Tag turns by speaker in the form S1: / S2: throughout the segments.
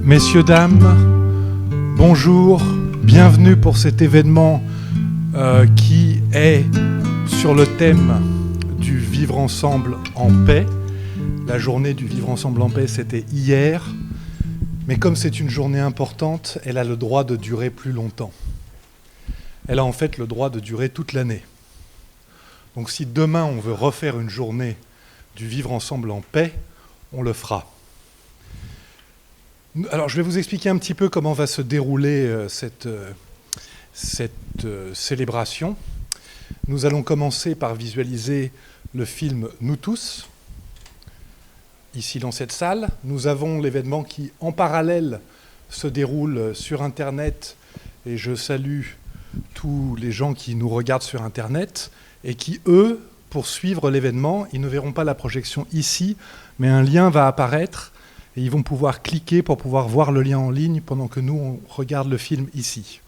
S1: Messieurs, dames, bonjour, bienvenue pour cet événement qui est sur le thème du vivre ensemble en paix. La journée du vivre ensemble en paix, c'était hier, mais comme c'est une journée importante, elle a le droit de durer plus longtemps. Elle a en fait le droit de durer toute l'année. Donc si demain on veut refaire une journée du vivre ensemble en paix, on le fera. Alors je vais vous expliquer un petit peu comment va se dérouler cette célébration. Nous allons commencer par visualiser le film Nous tous, ici dans cette salle. Nous avons l'événement qui, en parallèle, se déroule sur Internet, et je salue tous les gens qui nous regardent sur Internet, et qui, eux, pour suivre l'événement, ils ne verront pas la projection ici, mais un lien va apparaître, et ils vont pouvoir cliquer pour pouvoir voir le lien en ligne pendant que nous, on regarde le film ici.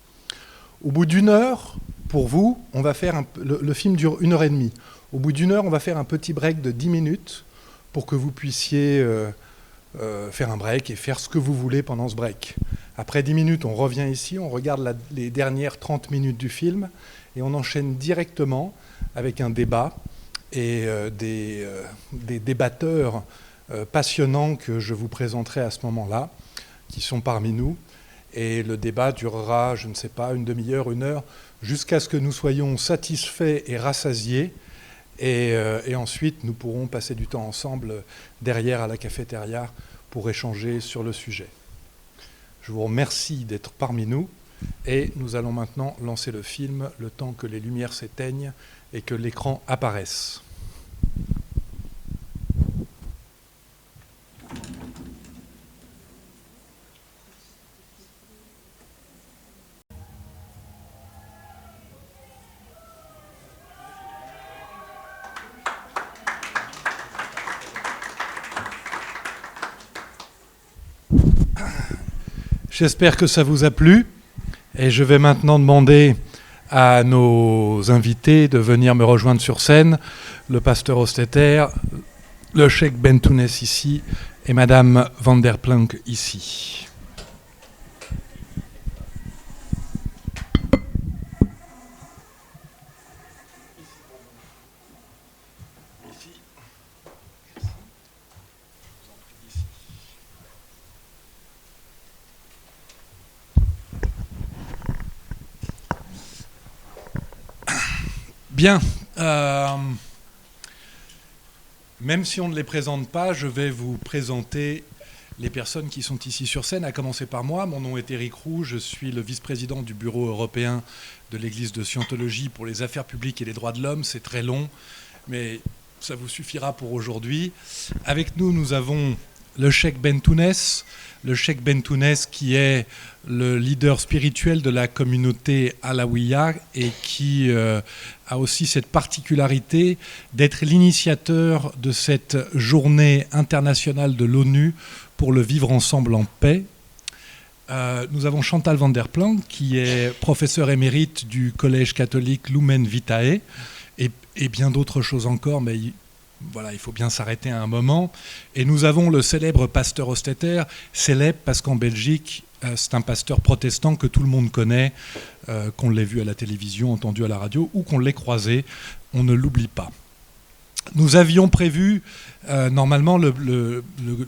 S1: Au bout d'une heure, pour vous, on va faire le film dure 1h30. Au bout d'une heure, on va faire un petit break de 10 minutes pour que vous puissiez faire un break et faire ce que vous voulez pendant ce break. Après 10 minutes, on revient ici, on regarde les dernières 30 minutes du film et on enchaîne directement avec un débat et des débatteurs passionnants que je vous présenterai à ce moment-là, qui sont parmi nous. Et le débat durera, je ne sais pas, une demi-heure, une heure, jusqu'à ce que nous soyons satisfaits et rassasiés. Et ensuite, nous pourrons passer du temps ensemble derrière à la cafétéria pour échanger sur le sujet. Je vous remercie d'être parmi nous. Et nous allons maintenant lancer le film, le temps que les lumières s'éteignent et que l'écran apparaisse. J'espère que ça vous a plu et je vais maintenant demander à nos invités de venir me rejoindre sur scène, le pasteur Hostetter, le cheikh Bentounès ici et Madame Van der Planck ici. Bien, même si on ne les présente pas, je vais vous présenter les personnes qui sont ici sur scène, à commencer par moi. Mon nom est Éric Roux, je suis le vice-président du bureau européen de l'Église de Scientologie pour les affaires publiques et les droits de l'homme. C'est très long, mais ça vous suffira pour aujourd'hui. Avec nous, nous avons le cheikh Bentounès, qui est le leader spirituel de la communauté alaouia et qui a aussi cette particularité d'être l'initiateur de cette journée internationale de l'ONU pour le vivre ensemble en paix. Nous avons Chantal Van der Planck, qui est professeure émérite du collège catholique Lumen Vitae, et bien d'autres choses encore, mais voilà, il faut bien s'arrêter à un moment. Et nous avons le célèbre pasteur Hostetter, célèbre parce qu'en Belgique, c'est un pasteur protestant que tout le monde connaît, qu'on l'ait vu à la télévision, entendu à la radio, ou qu'on l'ait croisé, on ne l'oublie pas. Nous avions prévu, normalement, le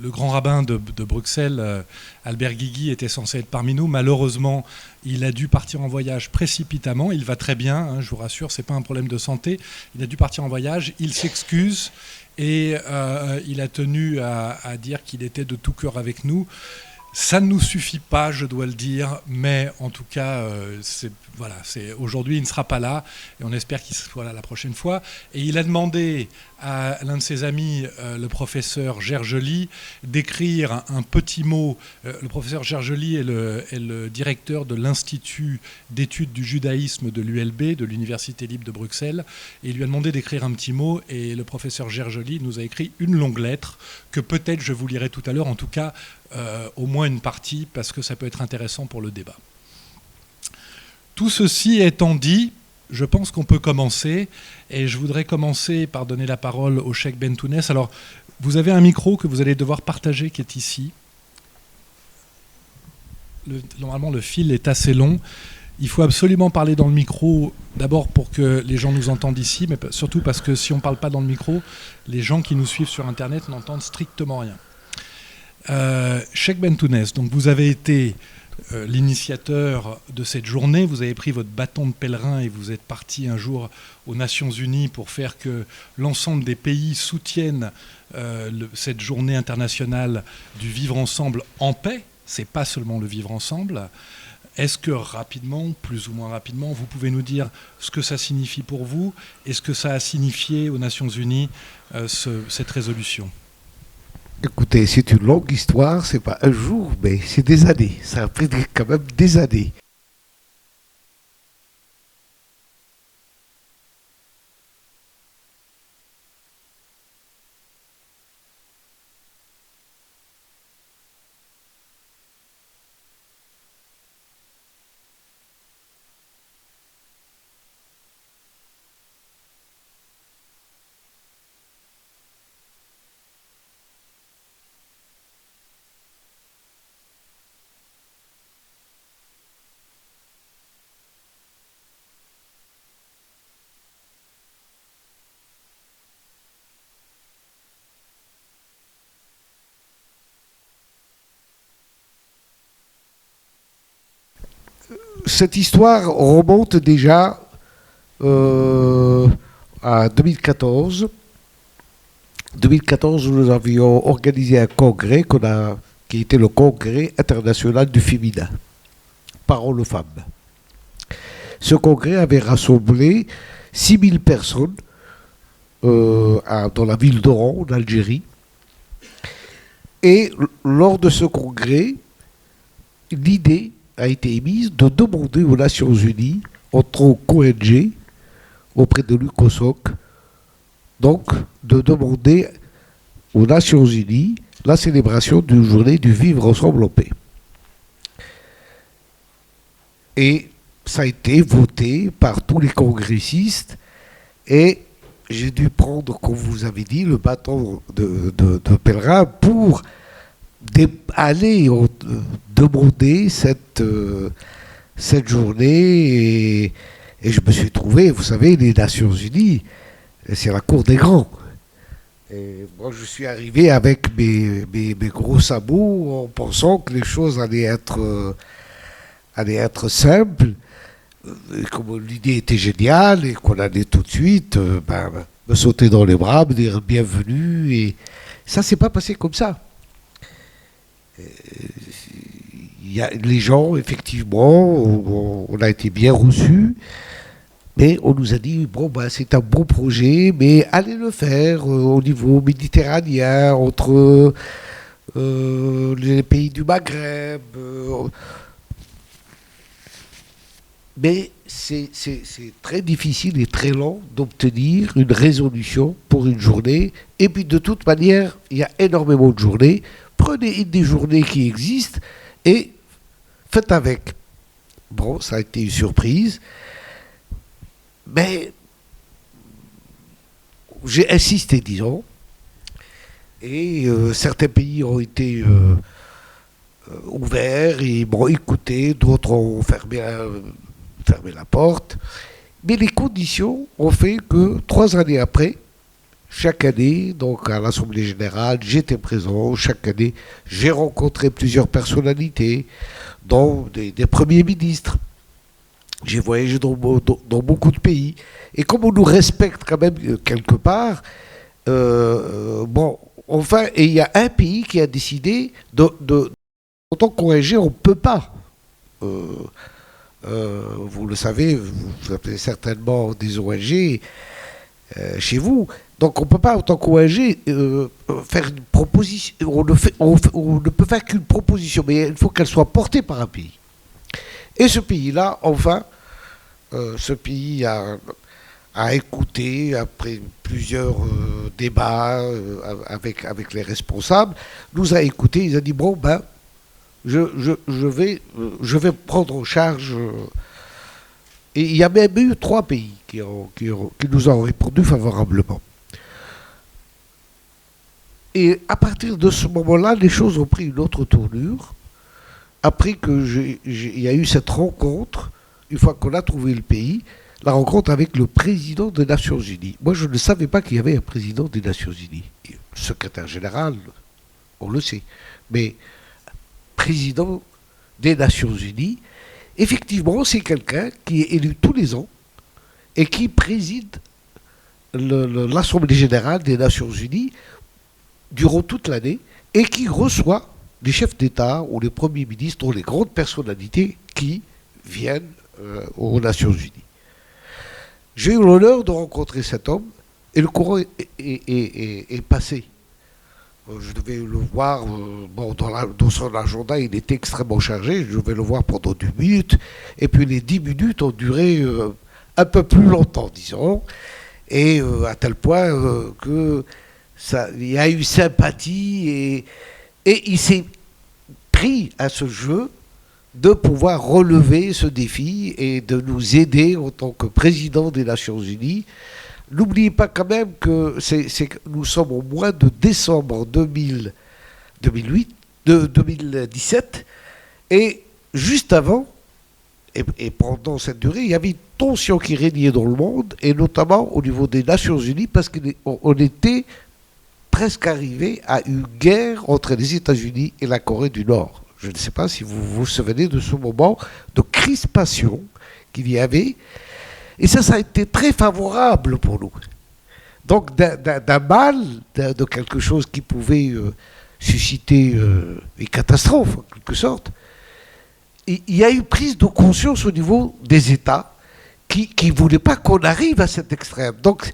S1: grand rabbin de Bruxelles, Albert Guigui, était censé être parmi nous. Malheureusement, il a dû partir en voyage précipitamment. Il va très bien, hein, je vous rassure, ce n'est pas un problème de santé. Il a dû partir en voyage, il s'excuse et il a tenu à dire qu'il était de tout cœur avec nous. Ça ne nous suffit pas, je dois le dire, mais en tout cas, aujourd'hui, il ne sera pas là, et on espère qu'il sera là la prochaine fois. Et il a demandé à l'un de ses amis, le professeur Gergely, d'écrire un petit mot. Le professeur Gergely est le directeur de l'Institut d'études du judaïsme de l'ULB, de l'Université libre de Bruxelles, et il lui a demandé d'écrire un petit mot, et le professeur Gergely nous a écrit une longue lettre, que peut-être je vous lirai tout à l'heure, en tout cas, au moins une partie, parce que ça peut être intéressant pour le débat. Tout ceci étant dit, je pense qu'on peut commencer, et je voudrais commencer par donner la parole au cheikh Bentounès. Alors, vous avez un micro que vous allez devoir partager, qui est ici. normalement, le fil est assez long. Il faut absolument parler dans le micro, d'abord pour que les gens nous entendent ici, mais surtout parce que si on ne parle pas dans le micro, les gens qui nous suivent sur Internet n'entendent strictement rien. Cheikh Bentounès, donc vous avez été l'initiateur de cette journée, vous avez pris votre bâton de pèlerin et vous êtes parti un jour aux Nations Unies pour faire que l'ensemble des pays soutiennent cette journée internationale du vivre ensemble en paix. C'est pas seulement le vivre ensemble. Est-ce que rapidement, plus ou moins rapidement, vous pouvez nous dire ce que ça signifie pour vous et ce que ça a signifié aux Nations Unies, cette résolution ?
S2: Écoutez, c'est une longue histoire, c'est pas un jour, mais c'est des années. Ça a pris quand même des années. Cette histoire remonte déjà à 2014. 2014, nous avions organisé un congrès qui était le congrès international du féminin, Parole aux femmes. Ce congrès avait rassemblé 6000 personnes dans la ville d'Oran, en Algérie. Et lors de ce congrès, l'idée a été émise de demander aux Nations Unies, en tant qu'ONG, auprès de l'UCOSOC, donc de demander aux Nations Unies la célébration d'une journée du vivre ensemble en paix. Et ça a été voté par tous les congressistes et j'ai dû prendre, comme vous avez dit, le bâton de pèlerin pour aller demander cette journée et je me suis trouvé, vous savez, les Nations Unies, c'est la cour des grands. Et moi, je suis arrivé avec mes gros sabots en pensant que les choses allaient être simples. Et comme l'idée était géniale et qu'on allait tout de suite me sauter dans les bras, me dire bienvenue. Et ça s'est pas passé comme ça. Les gens, effectivement, on a été bien reçus. Mais on nous a dit, bon, c'est un bon projet, mais allez le faire au niveau méditerranéen, entre les pays du Maghreb. Mais c'est très difficile et très lent d'obtenir une résolution pour une journée. Et puis de toute manière, il y a énormément de journées. Prenez une des journées qui existent et faites avec. Bon, ça a été une surprise. Mais j'ai insisté, disons, et certains pays ont été ouverts et m'ont écouté, d'autres ont fermé la porte. Mais les conditions ont fait que 3 années après, chaque année, donc à l'Assemblée Générale, j'étais présent. Chaque année, j'ai rencontré plusieurs personnalités, dont des premiers ministres. J'ai voyagé dans beaucoup de pays. Et comme on nous respecte quand même quelque part, enfin, et il y a un pays qui a décidé en tant qu'ONG, on ne peut pas. Vous le savez, vous avez certainement des ONG chez vous. Donc on ne peut pas, en tant qu'ONG, faire une proposition. On ne peut faire qu'une proposition, mais il faut qu'elle soit portée par un pays. Et ce pays-là, enfin, ce pays a écouté, après plusieurs débats avec les responsables, nous a écouté, il a dit, bon, je vais prendre en charge. Et il y a même eu 3 pays qui nous ont répondu favorablement. Et à partir de ce moment-là, les choses ont pris une autre tournure. après il y a eu cette rencontre, une fois qu'on a trouvé le pays, la rencontre avec le président des Nations Unies. Moi, je ne savais pas qu'il y avait un président des Nations Unies. Le secrétaire général, on le sait. Mais président des Nations Unies, effectivement, c'est quelqu'un qui est élu tous les ans et qui préside l'Assemblée générale des Nations Unies durant toute l'année et qui reçoit les chefs d'État ou les premiers ministres ou les grandes personnalités qui viennent aux Nations Unies. J'ai eu l'honneur de rencontrer cet homme et le courant est passé. Je devais le voir, dans son agenda, il était extrêmement chargé, je devais le voir pendant 10 minutes, et puis les 10 minutes ont duré un peu plus longtemps, disons, et à tel point que il y a eu sympathie, et il s'est pris à ce jeu de pouvoir relever ce défi et de nous aider en tant que président des Nations Unies. N'oubliez pas quand même que nous sommes au mois de décembre 2017, et juste avant, et pendant cette durée, il y avait une tension qui régnait dans le monde, et notamment au niveau des Nations Unies, parce qu'on était presque arrivé à une guerre entre les États-Unis et la Corée du Nord. Je ne sais pas si vous vous souvenez de ce moment de crispation qu'il y avait. Et ça a été très favorable pour nous. Donc d'un mal, de quelque chose qui pouvait susciter une catastrophe, en quelque sorte, il y a eu prise de conscience au niveau des États qui ne voulaient pas qu'on arrive à cet extrême. Donc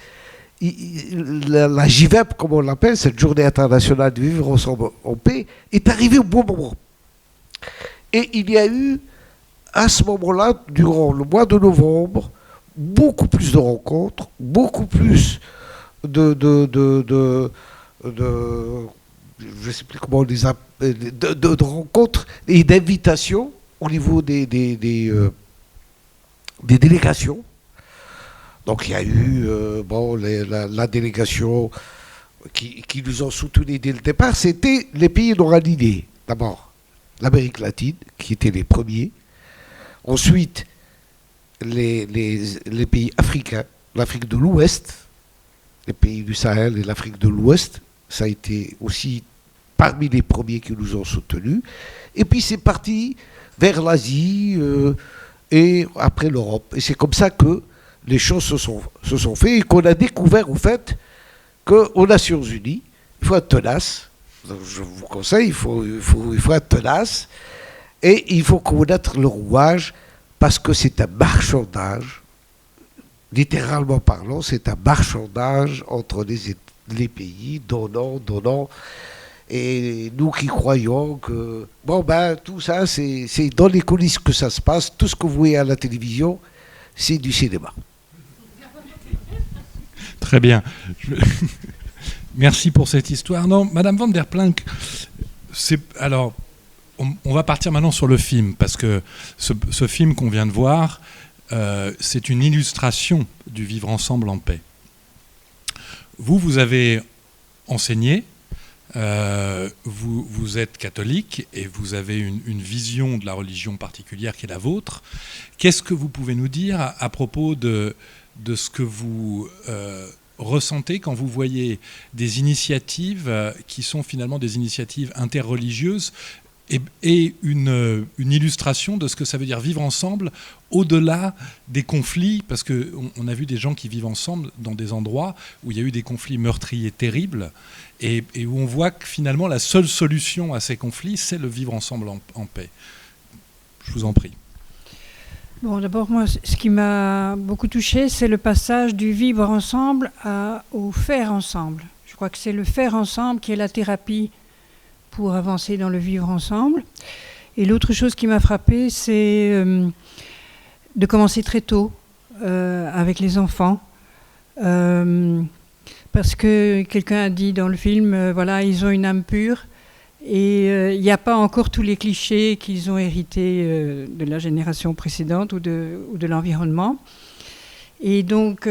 S2: la JVEP, comme on l'appelle, cette journée internationale de vivre ensemble en paix, est arrivée au bon moment. Et il y a eu, à ce moment-là, durant le mois de novembre, beaucoup plus de rencontres, beaucoup plus de je ne sais plus comment on les appelle, de rencontres et d'invitations au niveau des délégations. Donc il y a eu la délégation qui nous ont soutenus dès le départ, c'était les pays non alignés. D'abord, l'Amérique latine, qui étaient les premiers. Ensuite, les pays africains, l'Afrique de l'Ouest, les pays du Sahel et l'Afrique de l'Ouest, ça a été aussi parmi les premiers qui nous ont soutenus. Et puis c'est parti vers l'Asie et après l'Europe. Et c'est comme ça que les choses se sont faites et qu'on a découvert au fait qu'aux Nations Unies, il faut être tenace. Donc je vous conseille, il faut être tenace et il faut connaître le rouage parce que c'est un marchandage, littéralement parlant, c'est un marchandage entre les pays, donnant. Et nous qui croyons que, tout ça, c'est dans les coulisses que ça se passe, tout ce que vous voyez à la télévision, c'est du cinéma.
S1: Très bien. Merci pour cette histoire. Non, Madame Van der Planck, alors, on va partir maintenant sur le film, parce que ce film qu'on vient de voir, c'est une illustration du vivre ensemble en paix. Vous avez enseigné, vous êtes catholique et vous avez une vision de la religion particulière qui est la vôtre. Qu'est-ce que vous pouvez nous dire à propos de ce que vous ressentez quand vous voyez des initiatives qui sont finalement des initiatives interreligieuses et une illustration de ce que ça veut dire vivre ensemble au-delà des conflits, parce qu'on a vu des gens qui vivent ensemble dans des endroits où il y a eu des conflits meurtriers terribles et où on voit que finalement la seule solution à ces conflits, c'est le vivre ensemble en paix. Je vous en prie.
S3: Bon, d'abord, moi, ce qui m'a beaucoup touchée, c'est le passage du vivre ensemble au faire ensemble. Je crois que c'est le faire ensemble qui est la thérapie pour avancer dans le vivre ensemble. Et l'autre chose qui m'a frappée, c'est de commencer très tôt avec les enfants. Parce que quelqu'un a dit dans le film, voilà, ils ont une âme pure. Et il n'y a pas encore tous les clichés qu'ils ont hérités de la génération précédente ou de l'environnement. Et donc,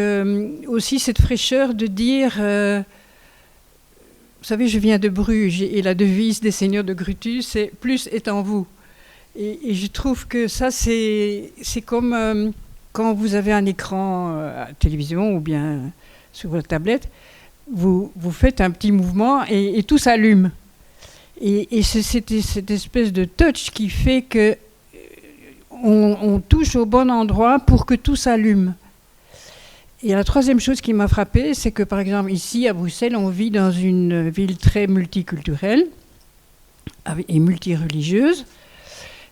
S3: aussi cette fraîcheur de dire... vous savez, je viens de Bruges et la devise des seigneurs de Grutus, c'est « plus est en vous ». Et je trouve que ça, c'est comme quand vous avez un écran à télévision ou bien sur votre tablette, vous faites un petit mouvement et tout s'allume. Et c'est cette espèce de touch qui fait que on touche au bon endroit pour que tout s'allume. Et la troisième chose qui m'a frappée, c'est que par exemple ici à Bruxelles, on vit dans une ville très multiculturelle et multireligieuse.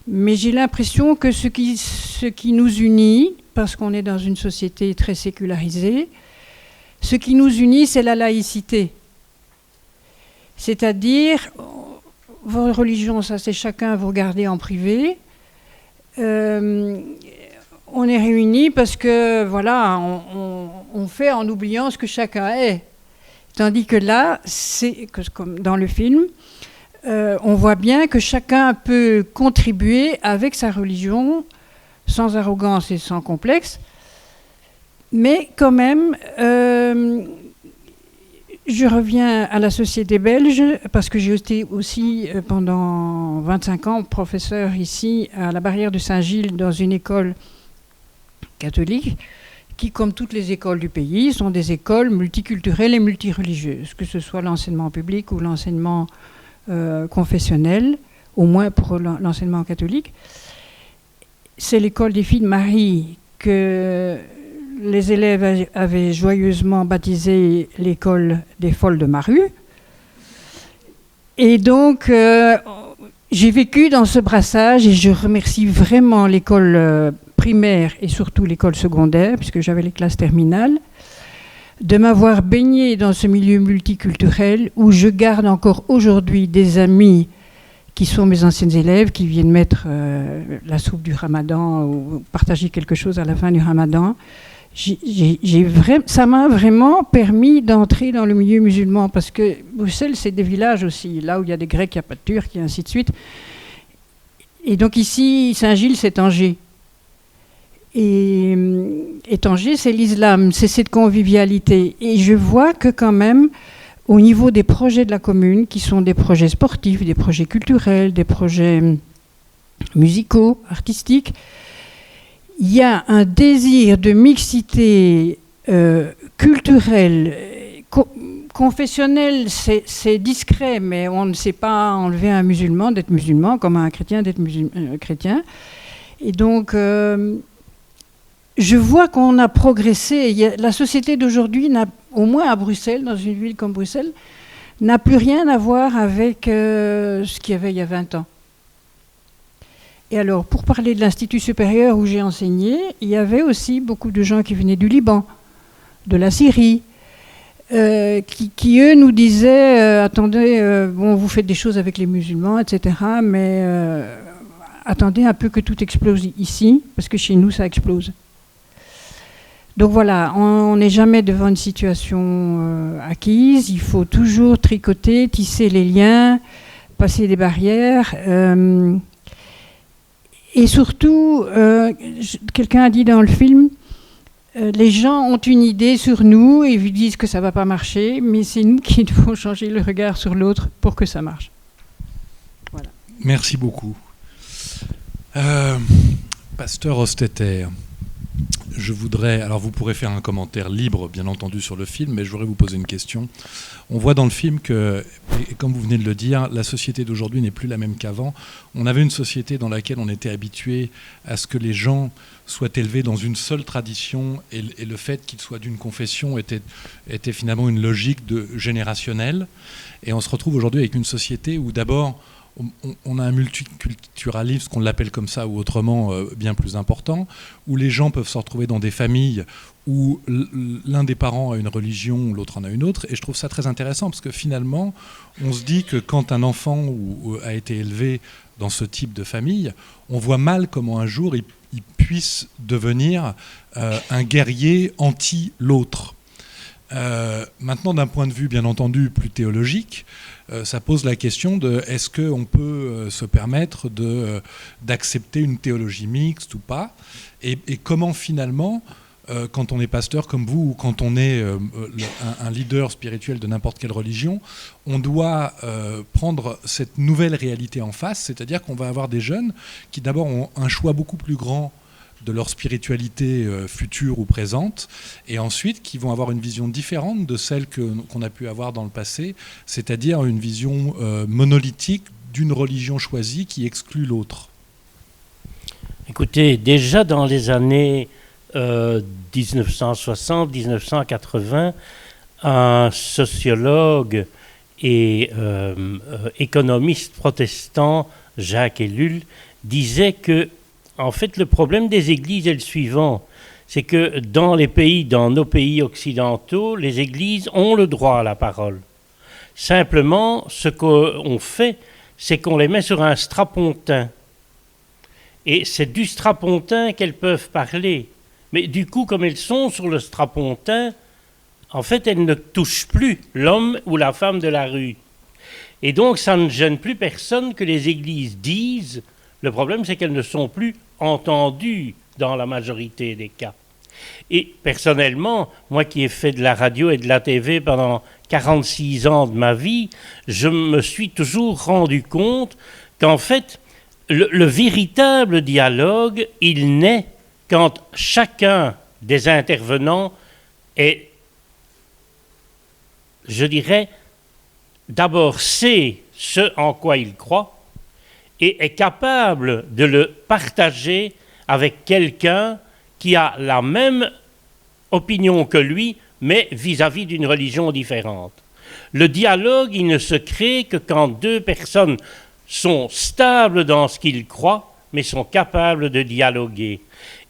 S3: Mais j'ai l'impression que ce qui nous unit, parce qu'on est dans une société très sécularisée, ce qui nous unit, c'est la laïcité. C'est-à-dire, vos religions, ça c'est chacun, vous regardez en privé. On est réunis parce que, voilà, on fait en oubliant ce que chacun est. Tandis que là, c'est comme dans le film, on voit bien que chacun peut contribuer avec sa religion, sans arrogance et sans complexe. Mais quand même, je reviens à la société belge, parce que j'ai été aussi pendant 25 ans professeur ici à la Barrière de Saint-Gilles dans une école catholique, qui, comme toutes les écoles du pays, sont des écoles multiculturelles et multireligieuses, que ce soit l'enseignement public ou l'enseignement confessionnel, au moins pour l'enseignement catholique. C'est l'école des filles de Marie que les élèves avaient joyeusement baptisé l'école des folles de Maru. Et donc, j'ai vécu dans ce brassage et je remercie vraiment l'école primaire et surtout l'école secondaire, puisque j'avais les classes terminales, de m'avoir baigné dans ce milieu multiculturel où je garde encore aujourd'hui des amis qui sont mes anciens élèves, qui viennent mettre la soupe du ramadan ou partager quelque chose à la fin du ramadan. Ça m'a vraiment permis d'entrer dans le milieu musulman, parce que Bruxelles, c'est des villages aussi, là où il y a des Grecs, il n'y a pas de Turcs, et ainsi de suite. Et donc ici, Saint-Gilles, c'est Tanger. Et Tanger, c'est l'islam, c'est cette convivialité. Et je vois que quand même, au niveau des projets de la commune, qui sont des projets sportifs, des projets culturels, des projets musicaux, artistiques, il y a un désir de mixité culturelle, confessionnelle, c'est discret, mais on ne sait pas enlever un musulman d'être musulman, comme un chrétien d'être chrétien. Et donc, je vois qu'on a progressé. La société d'aujourd'hui, au moins à Bruxelles, dans une ville comme Bruxelles, n'a plus rien à voir avec ce qu'il y avait il y a 20 ans. Et alors, pour parler de l'Institut supérieur où j'ai enseigné, il y avait aussi beaucoup de gens qui venaient du Liban, de la Syrie, qui eux, nous disaient attendez, bon, vous faites des choses avec les musulmans, etc., mais attendez un peu que tout explose ici, parce que chez nous, ça explose. Donc voilà, on n'est jamais devant une situation acquise, il faut toujours tricoter, tisser les liens, passer des barrières. Et surtout, quelqu'un a dit dans le film, les gens ont une idée sur nous et ils disent que ça ne va pas marcher, mais c'est nous qui devons changer le regard sur l'autre pour que ça marche. Voilà.
S1: Merci beaucoup. Pasteur Hostetter, je voudrais, alors vous pourrez faire un commentaire libre, bien entendu, sur le film, mais je voudrais vous poser une question. On voit dans le film que, et comme vous venez de le dire, la société d'aujourd'hui n'est plus la même qu'avant. On avait une société dans laquelle on était habitué à ce que les gens soient élevés dans une seule tradition, et le fait qu'ils soient d'une confession était finalement une logique générationnelle. Et on se retrouve aujourd'hui avec une société où d'abord, on a un multiculturalisme, qu'on l'appelle comme ça ou autrement, bien plus important, où les gens peuvent se retrouver dans des familles où l'un des parents a une religion, l'autre en a une autre. Et je trouve ça très intéressant parce que finalement, on se dit que quand un enfant a été élevé dans ce type de famille, on voit mal comment un jour il puisse devenir un guerrier anti-l'autre. Maintenant, d'un point de vue, bien entendu, plus théologique, ça pose la question de est-ce qu'on peut se permettre d'accepter une théologie mixte ou pas, et comment finalement quand on est pasteur comme vous ou quand on est un leader spirituel de n'importe quelle religion, on doit prendre cette nouvelle réalité en face, c'est-à-dire qu'on va avoir des jeunes qui d'abord ont un choix beaucoup plus grand de leur spiritualité future ou présente, et ensuite qui vont avoir une vision différente de celle qu'on a pu avoir dans le passé, c'est-à-dire une vision monolithique d'une religion choisie qui exclut l'autre.
S4: Écoutez, déjà dans les années 1960-1980, un sociologue et économiste protestant, Jacques Ellul, disait que, en fait, le problème des églises est le suivant, c'est que dans nos pays occidentaux, les églises ont le droit à la parole. Simplement, ce qu'on fait, c'est qu'on les met sur un strapontin. Et c'est du strapontin qu'elles peuvent parler. Mais du coup, comme elles sont sur le strapontin, en fait, elles ne touchent plus l'homme ou la femme de la rue. Et donc, ça ne gêne plus personne que les églises disent. Le problème, c'est qu'elles ne sont plus entendues dans la majorité des cas. Et personnellement, moi qui ai fait de la radio et de la TV pendant 46 ans de ma vie, je me suis toujours rendu compte qu'en fait, le véritable dialogue, il naît quand chacun des intervenants est, je dirais, d'abord sait ce en quoi il croit et est capable de le partager avec quelqu'un qui a la même opinion que lui, mais vis-à-vis d'une religion différente. Le dialogue, il ne se crée que quand deux personnes sont stables dans ce qu'ils croient, mais sont capables de dialoguer.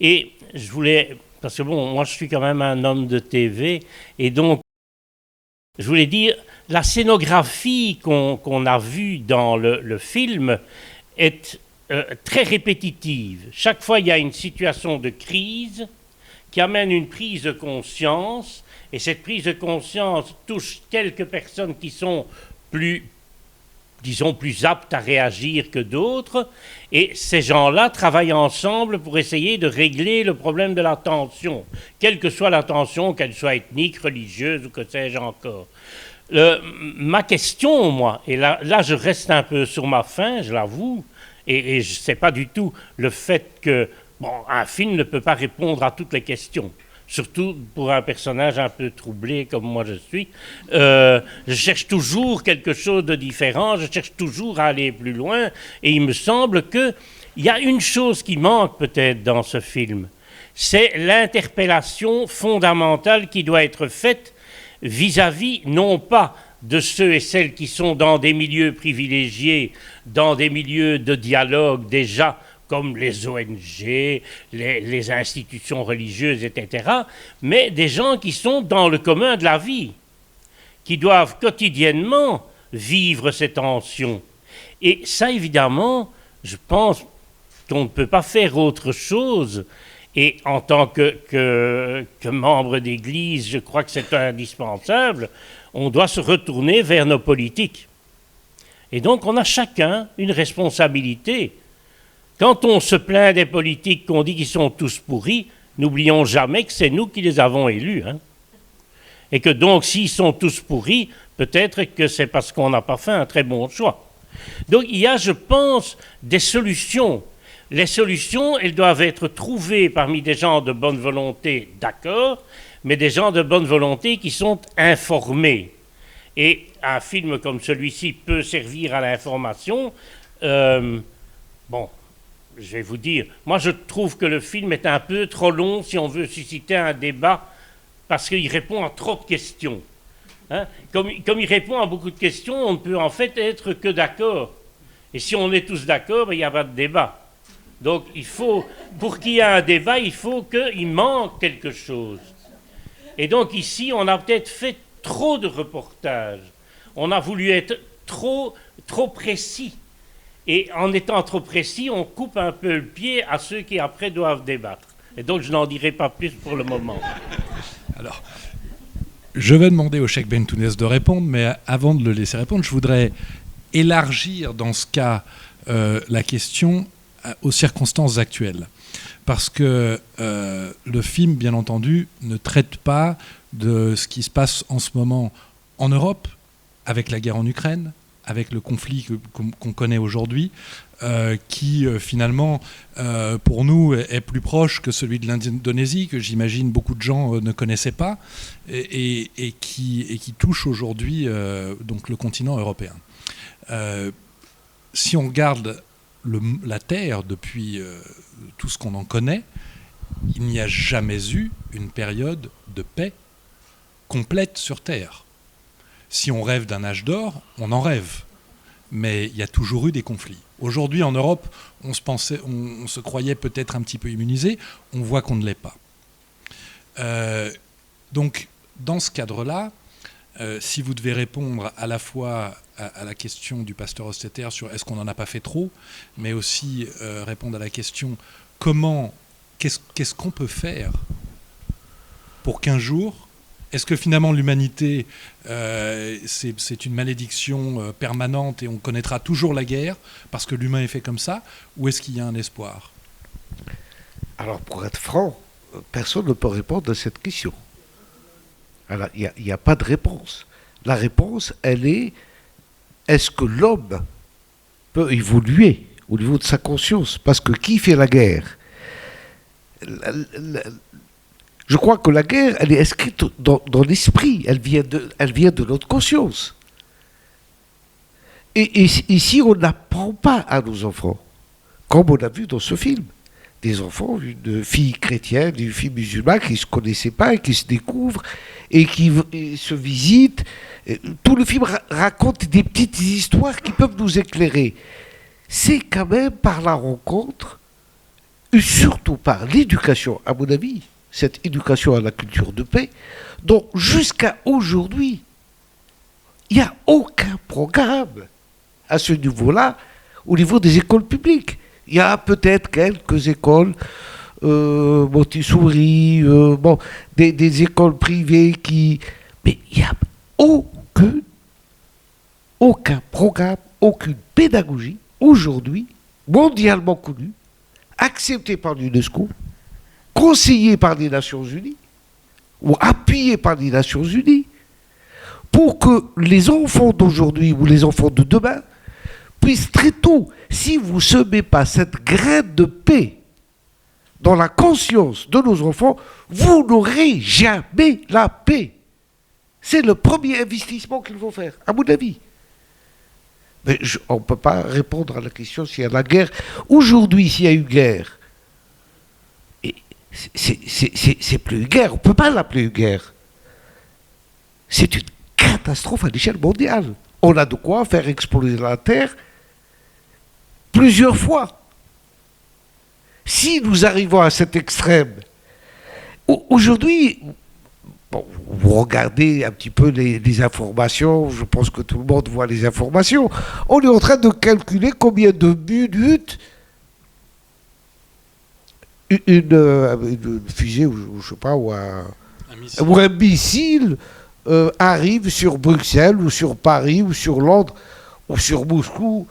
S4: Et je voulais, parce que bon, moi je suis quand même un homme de TV, et donc je voulais dire, la scénographie qu'on a vue dans le film est très répétitive. Chaque fois, il y a une situation de crise qui amène une prise de conscience, et cette prise de conscience touche quelques personnes qui sont plus aptes à réagir que d'autres, et ces gens-là travaillent ensemble pour essayer de régler le problème de la tension, quelle que soit la tension, qu'elle soit ethnique, religieuse ou que sais-je encore. Ma question, moi, et là je reste un peu sur ma faim, je l'avoue, et je ne sais pas du tout le fait que un film ne peut pas répondre à toutes les questions. Surtout pour un personnage un peu troublé comme moi je suis. Je cherche toujours quelque chose de différent, je cherche toujours à aller plus loin, et il me semble qu'il y a une chose qui manque peut-être dans ce film, c'est l'interpellation fondamentale qui doit être faite vis-à-vis, non pas de ceux et celles qui sont dans des milieux privilégiés, dans des milieux de dialogue déjà, comme les ONG, les institutions religieuses, etc., mais des gens qui sont dans le commun de la vie, qui doivent quotidiennement vivre ces tensions. Et ça, évidemment, je pense qu'on ne peut pas faire autre chose, et en tant que membre d'Église, je crois que c'est indispensable, on doit se retourner vers nos politiques. Et donc, on a chacun une responsabilité. Quand on se plaint des politiques, qu'on dit qu'ils sont tous pourris, n'oublions jamais que c'est nous qui les avons élus. Hein. Et que donc, s'ils sont tous pourris, peut-être que c'est parce qu'on n'a pas fait un très bon choix. Donc, il y a, je pense, des solutions. Les solutions, elles doivent être trouvées parmi des gens de bonne volonté, d'accord, mais des gens de bonne volonté qui sont informés. Et un film comme celui-ci peut servir à l'information. Je vais vous dire, moi je trouve que le film est un peu trop long si on veut susciter un débat, parce qu'il répond à trop de questions. Hein? Comme il répond à beaucoup de questions, on ne peut en fait être que d'accord. Et si on est tous d'accord, il n'y a pas de débat. Donc il faut, pour qu'il y ait un débat, il faut qu'il manque quelque chose. Et donc ici, on a peut-être fait trop de reportages. On a voulu être trop précis. Et en étant trop précis, on coupe un peu le pied à ceux qui après doivent débattre. Et donc je n'en dirai pas plus pour le moment.
S1: Alors, je vais demander au Cheikh Bentounès de répondre, mais avant de le laisser répondre, je voudrais élargir dans ce cas la question aux circonstances actuelles. Parce que le film, bien entendu, ne traite pas de ce qui se passe en ce moment en Europe, avec la guerre en Ukraine, avec le conflit qu'on connaît aujourd'hui, qui finalement, pour nous, est plus proche que celui de l'Indonésie, que j'imagine beaucoup de gens ne connaissaient pas, et qui touche aujourd'hui donc le continent européen. Si on regarde la Terre depuis tout ce qu'on en connaît, il n'y a jamais eu une période de paix complète sur Terre. Si on rêve d'un âge d'or, on en rêve. Mais il y a toujours eu des conflits. Aujourd'hui, en Europe, on se croyait peut-être un petit peu immunisé. On voit qu'on ne l'est pas. Donc, dans ce cadre-là, si vous devez répondre à la fois à la question du pasteur Hostetter sur est-ce qu'on n'en a pas fait trop, mais aussi répondre à la question qu'est-ce qu'on peut faire pour qu'un jour, est-ce que finalement l'humanité c'est une malédiction permanente et on connaîtra toujours la guerre parce que l'humain est fait comme ça, ou est-ce qu'il y a un espoir?
S2: Alors pour être franc, personne ne peut répondre à cette question. Alors, il n'y a pas de réponse. La réponse, elle est-ce que l'homme peut évoluer au niveau de sa conscience? Parce que qui fait la guerre? Je crois que la guerre, elle est inscrite dans l'esprit, elle vient de notre conscience. Et si on n'apprend pas à nos enfants, comme on a vu dans ce film, des enfants, une fille chrétienne, une fille musulmane qui ne se connaissaient pas et qui se découvrent et qui se visitent. Tout le film raconte des petites histoires qui peuvent nous éclairer. C'est quand même par la rencontre, et surtout par l'éducation, à mon avis, cette éducation à la culture de paix, dont jusqu'à aujourd'hui, il n'y a aucun programme à ce niveau-là, au niveau des écoles publiques. Il y a peut-être quelques écoles Montessori, des écoles privées mais il n'y a aucun programme, aucune pédagogie aujourd'hui mondialement connue, acceptée par l'UNESCO, conseillée par les Nations Unies ou appuyée par les Nations Unies pour que les enfants d'aujourd'hui ou les enfants de demain puissent très tôt, si vous ne semez pas cette graine de paix dans la conscience de nos enfants, vous n'aurez jamais la paix. C'est le premier investissement qu'il faut faire, à mon avis. Mais on ne peut pas répondre à la question s'il y a la guerre. Aujourd'hui, s'il y a eu guerre, c'est plus une guerre, on ne peut pas l'appeler une guerre. C'est une catastrophe à l'échelle mondiale. On a de quoi faire exploser la Terre plusieurs fois. Si nous arrivons à cet extrême, aujourd'hui, vous regardez un petit peu les informations, je pense que tout le monde voit les informations, on est en train de calculer combien de minutes une fusée, ou je sais pas, ou un missile arrive sur Bruxelles, ou sur Paris, ou sur Londres, ou sur Moscou.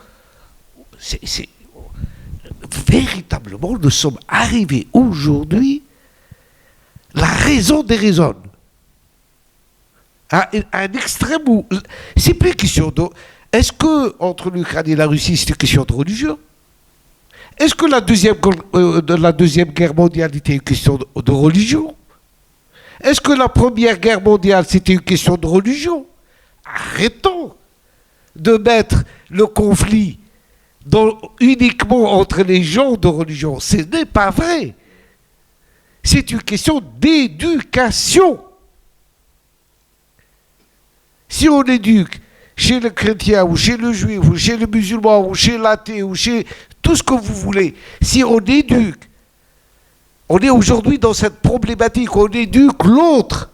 S2: Véritablement, nous sommes arrivés aujourd'hui, la raison déraisonne. À un extrême où c'est plus question de. Est-ce que entre l'Ukraine et la Russie, c'est une question de religion? Est-ce que la deuxième guerre mondiale était une question de religion? Est-ce que la première guerre mondiale, c'était une question de religion? Arrêtons de mettre le conflit uniquement entre les gens de religion. Ce n'est pas vrai. C'est une question d'éducation. Si on éduque chez le chrétien, ou chez le juif, ou chez le musulman, ou chez l'athée, ou chez tout ce que vous voulez, si on éduque, on est aujourd'hui dans cette problématique, on éduque l'autre.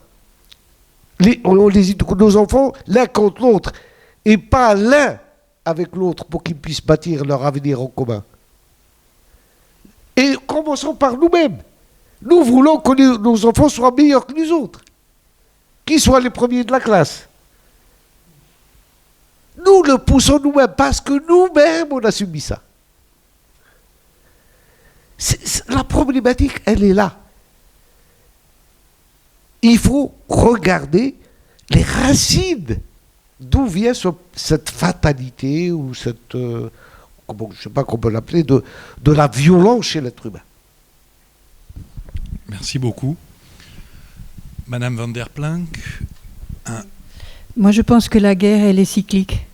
S2: On les éduque nos enfants l'un contre l'autre, et pas l'un avec l'autre pour qu'ils puissent bâtir leur avenir en commun. Et commençons par nous-mêmes. Nous voulons que nos enfants soient meilleurs que les autres, qu'ils soient les premiers de la classe. Nous le poussons nous-mêmes parce que nous-mêmes, on a subi ça. La problématique, elle est là. Il faut regarder les racines d'où vient cette fatalité ou cette, je ne sais pas comment l'appeler, de la violence chez l'être humain.
S1: Merci beaucoup. Madame Van der Planck.
S3: Moi, je pense que la guerre, elle est cyclique.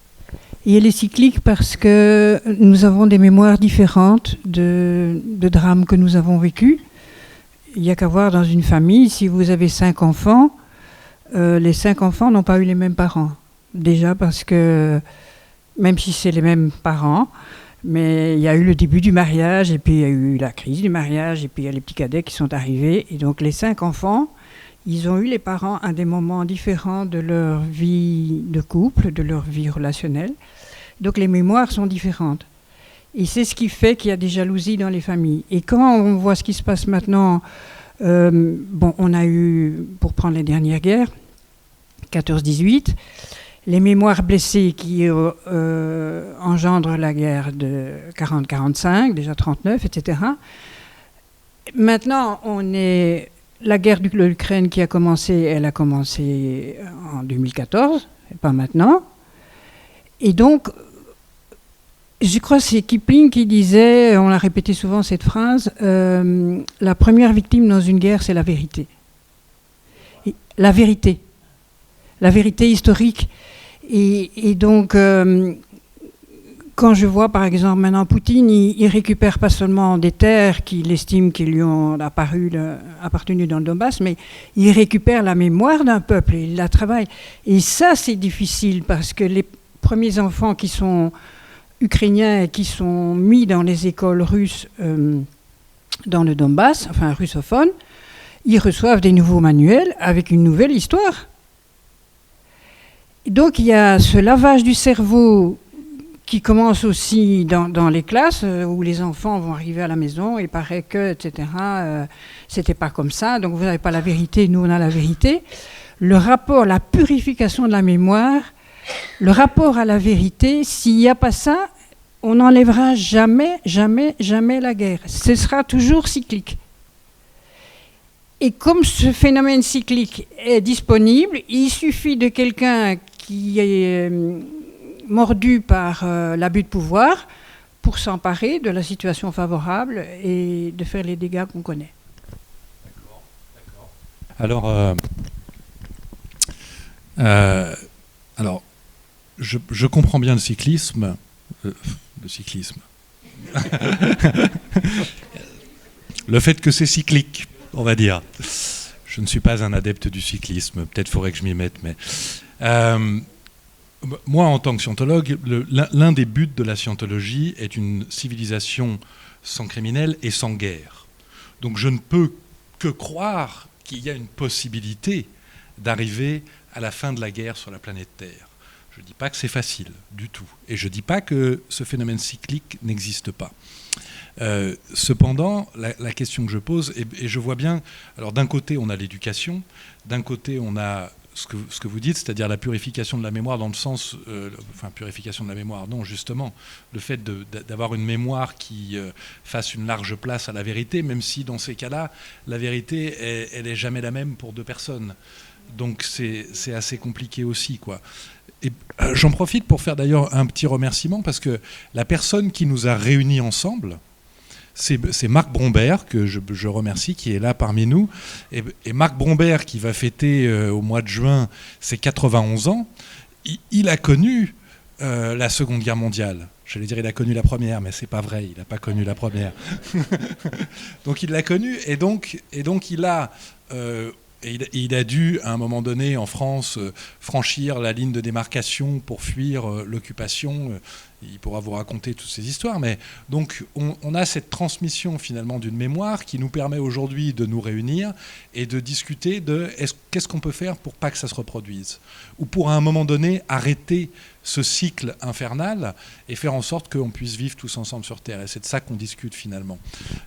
S3: Et elle est cyclique parce que nous avons des mémoires différentes de drames que nous avons vécus. Il n'y a qu'à voir dans une famille, si vous avez 5 enfants, les 5 enfants n'ont pas eu les mêmes parents. Déjà parce que, même si c'est les mêmes parents, mais il y a eu le début du mariage, et puis il y a eu la crise du mariage, et puis il y a les petits cadets qui sont arrivés. Et donc les 5 enfants, ils ont eu les parents à des moments différents de leur vie de couple, de leur vie relationnelle. Donc les mémoires sont différentes. Et c'est ce qui fait qu'il y a des jalousies dans les familles. Et quand on voit ce qui se passe maintenant, on a eu, pour prendre les dernières guerres, 14-18, les mémoires blessées qui engendrent la guerre de 40-45, déjà 39, etc. Maintenant, la guerre de l'Ukraine qui a commencé, elle a commencé en 2014, et pas maintenant. Et donc, je crois que c'est Kipling qui disait, on a répété souvent cette phrase, la première victime dans une guerre, c'est la vérité. Et la vérité historique. Et donc, quand je vois par exemple maintenant Poutine, il récupère pas seulement des terres qu'il estime qui lui ont appartenu dans le Donbass, mais il récupère la mémoire d'un peuple, il la travaille. Et ça, c'est difficile parce que les premiers enfants qui sont ukrainiens et qui sont mis dans les écoles russes dans le Donbass, enfin russophones, ils reçoivent des nouveaux manuels avec une nouvelle histoire. Donc il y a ce lavage du cerveau qui commence aussi dans les classes où les enfants vont arriver à la maison et paraît que, etc., c'était pas comme ça, donc vous n'avez pas la vérité, nous on a la vérité. Le rapport, la purification de la mémoire, le rapport à la vérité, s'il n'y a pas ça, on n'enlèvera jamais, jamais, jamais la guerre. Ce sera toujours cyclique. Et comme ce phénomène cyclique est disponible, il suffit de quelqu'un qui est mordu par l'abus de pouvoir pour s'emparer de la situation favorable et de faire les dégâts qu'on connaît.
S1: D'accord. Alors, je comprends bien le cyclisme. Le fait que c'est cyclique, on va dire. Je ne suis pas un adepte du cyclisme, peut-être faudrait que je m'y mette, mais... moi, en tant que scientologue, l'un des buts de la scientologie est une civilisation sans criminels et sans guerre. Donc je ne peux que croire qu'il y a une possibilité d'arriver à la fin de la guerre sur la planète Terre. Je ne dis pas que c'est facile, du tout. Et je ne dis pas que ce phénomène cyclique n'existe pas. Cependant, la question que je pose, et je vois bien, alors d'un côté on a l'éducation, d'un côté on a ce que vous dites, c'est-à-dire la purification de la mémoire dans le sens, purification de la mémoire, non, justement, le fait d'avoir une mémoire qui fasse une large place à la vérité, même si dans ces cas-là, la vérité, elle n'est jamais la même pour 2 personnes. Donc c'est assez compliqué aussi, quoi. Et j'en profite pour faire d'ailleurs un petit remerciement, parce que la personne qui nous a réunis ensemble, c'est Marc Brombert, que je remercie, qui est là parmi nous. Et Marc Brombert, qui va fêter au mois de juin ses 91 ans, il a connu la Seconde Guerre mondiale. J'allais dire il a connu la première, mais c'est pas vrai, il n'a pas connu la première. Donc il l'a connue, et donc il a... il a dû, à un moment donné, en France, franchir la ligne de démarcation pour fuir l'occupation. Il pourra vous raconter toutes ces histoires. Mais donc, on a cette transmission, finalement, d'une mémoire qui nous permet aujourd'hui de nous réunir et de discuter de qu'est-ce qu'on peut faire pour pas que ça se reproduise. Ou pour, à un moment donné, arrêter ce cycle infernal et faire en sorte qu'on puisse vivre tous ensemble sur Terre. Et c'est de ça qu'on discute, finalement.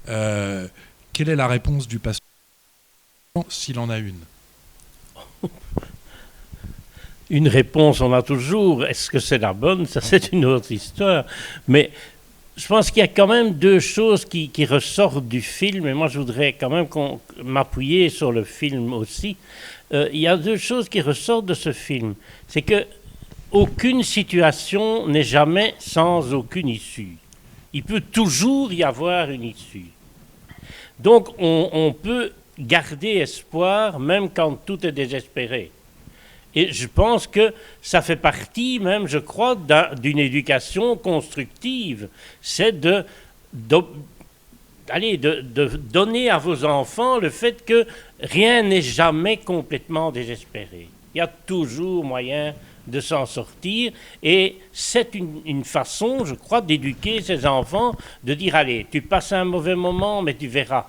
S1: Quelle est la réponse du pasteur ? S'il en a une.
S4: Une réponse, on a toujours. Est-ce que c'est la bonne ? Ça, c'est une autre histoire. Mais je pense qu'il y a quand même deux choses qui ressortent du film, et moi je voudrais quand même m'appuyer sur le film aussi. Il y a deux choses qui ressortent de ce film. C'est que aucune situation n'est jamais sans aucune issue. Il peut toujours y avoir une issue. Donc on peut garder espoir même quand tout est désespéré. Et je pense que ça fait partie même, je crois, d'une éducation constructive. C'est de donner à vos enfants le fait que rien n'est jamais complètement désespéré. Il y a toujours moyen de s'en sortir. Et c'est une façon, je crois, d'éduquer ces enfants, de dire, allez, tu passes un mauvais moment, mais tu verras.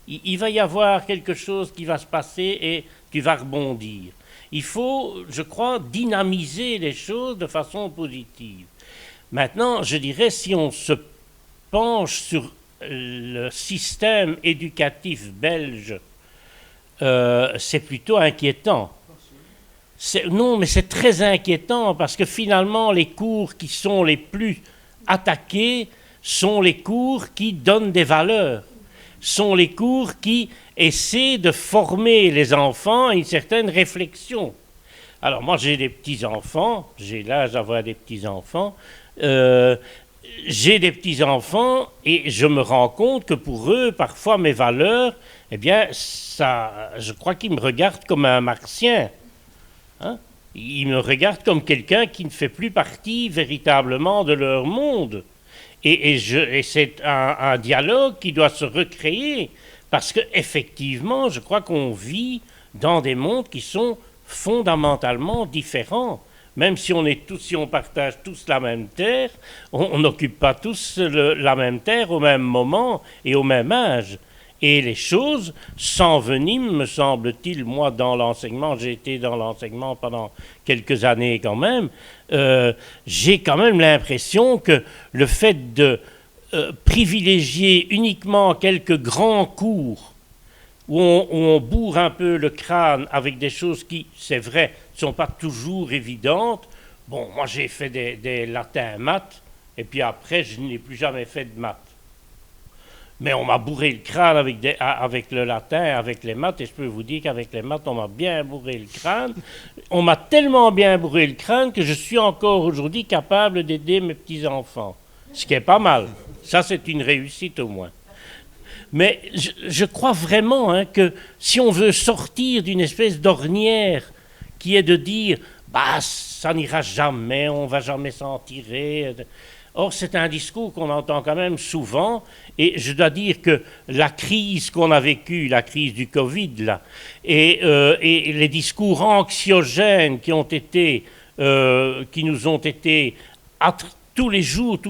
S4: Il va y avoir quelque chose qui va se passer et tu vas rebondir. Il faut, je crois, dynamiser les choses de façon positive. Maintenant, je dirais, si on se penche sur le système éducatif belge, c'est plutôt inquiétant. Non, mais c'est très inquiétant parce que finalement, les cours qui sont les plus attaqués sont les cours qui donnent des valeurs, sont les cours qui essaient de former les enfants à une certaine réflexion. Alors moi, j'ai des petits-enfants, j'ai l'âge d'avoir des petits-enfants, j'ai des petits-enfants et je me rends compte que pour eux, parfois, mes valeurs, eh bien, je crois qu'ils me regardent comme un martien. Hein? Ils me regardent comme quelqu'un qui ne fait plus partie véritablement de leur monde. Et c'est un dialogue qui doit se recréer parce qu'effectivement, je crois qu'on vit dans des mondes qui sont fondamentalement différents. Même si on partage tous la même terre, on n'occupe pas tous la même terre au même moment et au même âge. Et les choses s'enveniment, me semble-t-il, moi dans l'enseignement, j'ai été dans l'enseignement pendant quelques années quand même, j'ai quand même l'impression que le fait de privilégier uniquement quelques grands cours où on bourre un peu le crâne avec des choses qui, c'est vrai, ne sont pas toujours évidentes. Bon, moi j'ai fait des latins maths, et puis après je n'ai plus jamais fait de maths. Mais on m'a bourré le crâne avec le latin, avec les maths, et je peux vous dire qu'avec les maths, on m'a bien bourré le crâne. On m'a tellement bien bourré le crâne que je suis encore aujourd'hui capable d'aider mes petits-enfants. Ce qui est pas mal. Ça, c'est une réussite au moins. Mais je crois vraiment que si on veut sortir d'une espèce d'ornière qui est de dire « bah, ça n'ira jamais, on ne va jamais s'en tirer », or, c'est un discours qu'on entend quand même souvent, et je dois dire que la crise qu'on a vécue, la crise du Covid, là, et les discours anxiogènes qui nous ont été tous les jours,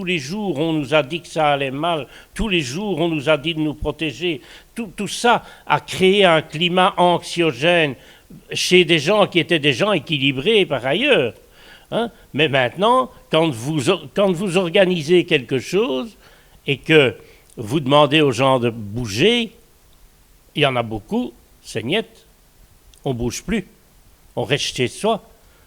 S4: on nous a dit que ça allait mal, tous les jours, on nous a dit de nous protéger. Tout ça a créé un climat anxiogène chez des gens qui étaient des gens équilibrés par ailleurs. Hein? Mais maintenant, quand vous organisez quelque chose et que vous demandez aux gens de bouger, il y en a beaucoup, c'est niet, on ne bouge plus, on reste chez soi,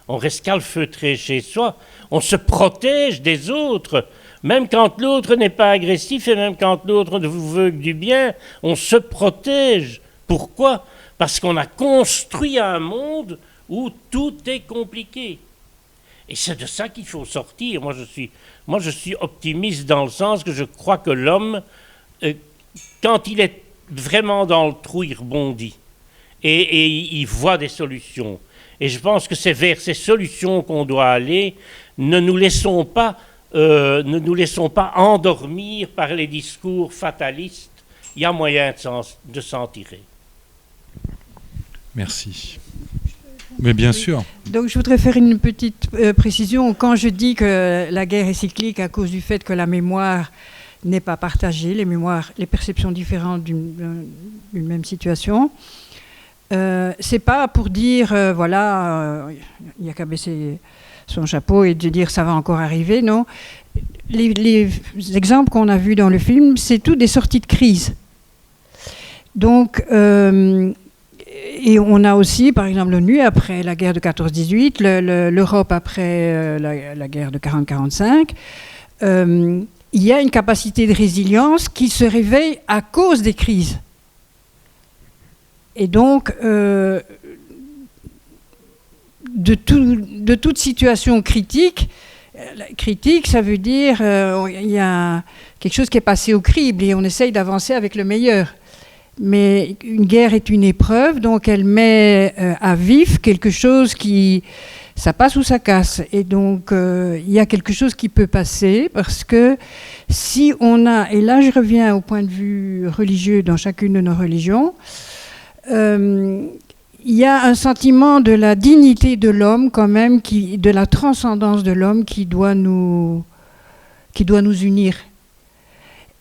S4: on reste calfeutré chez soi, on se protège des autres, même quand l'autre n'est pas agressif et même quand l'autre vous veut du bien, on se protège. Pourquoi? Parce qu'on a construit un monde où tout est compliqué. Et c'est de ça qu'il faut sortir. Moi, je suis optimiste dans le sens que je crois que l'homme, quand il est vraiment dans le trou, il rebondit. Et il voit des solutions. Et je pense que c'est vers ces solutions qu'on doit aller. Ne nous laissons pas endormir par les discours fatalistes. Il y a moyen de s'en tirer.
S1: Merci. Mais bien sûr.
S3: Donc je voudrais faire une petite précision. Quand je dis que la guerre est cyclique à cause du fait que la mémoire n'est pas partagée, les perceptions différentes d'une même situation, c'est pas pour dire il n'y a qu'à baisser son chapeau et de dire ça va encore arriver, non. Les exemples qu'on a vus dans le film, c'est tout des sorties de crise. Donc et on a aussi, par exemple, l'ONU après la guerre de 14-18, l'Europe après la guerre de 40-45. il y a une capacité de résilience qui se réveille à cause des crises. Et donc, de toute situation critique, ça veut dire il y a quelque chose qui est passé au crible et on essaye d'avancer avec le meilleur. Mais une guerre est une épreuve, donc elle met à vif quelque chose qui... ça passe ou ça casse. Et donc, il y a quelque chose qui peut passer parce que si on a... Et là, je reviens au point de vue religieux dans chacune de nos religions. Il y a un sentiment de la dignité de l'homme quand même, de la transcendance de l'homme qui doit nous unir.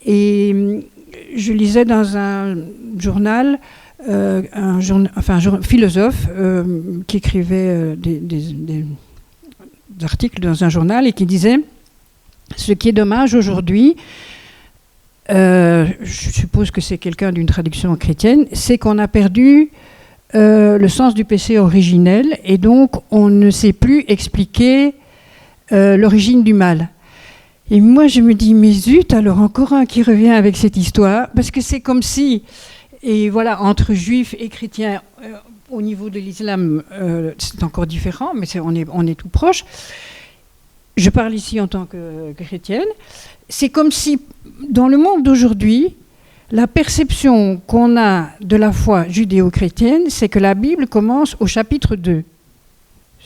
S3: Et je lisais dans un journal, un philosophe qui écrivait des articles dans un journal et qui disait « Ce qui est dommage aujourd'hui, je suppose que c'est quelqu'un d'une traduction chrétienne, c'est qu'on a perdu le sens du péché originel et donc on ne sait plus expliquer l'origine du mal. » Et moi je me dis, mais zut, alors encore un qui revient avec cette histoire, parce que c'est comme si, et voilà, entre juifs et chrétiens, au niveau de l'islam, c'est encore différent, mais on est tout proche. Je parle ici en tant que chrétienne. C'est comme si, dans le monde d'aujourd'hui, la perception qu'on a de la foi judéo-chrétienne, c'est que la Bible commence au chapitre 2.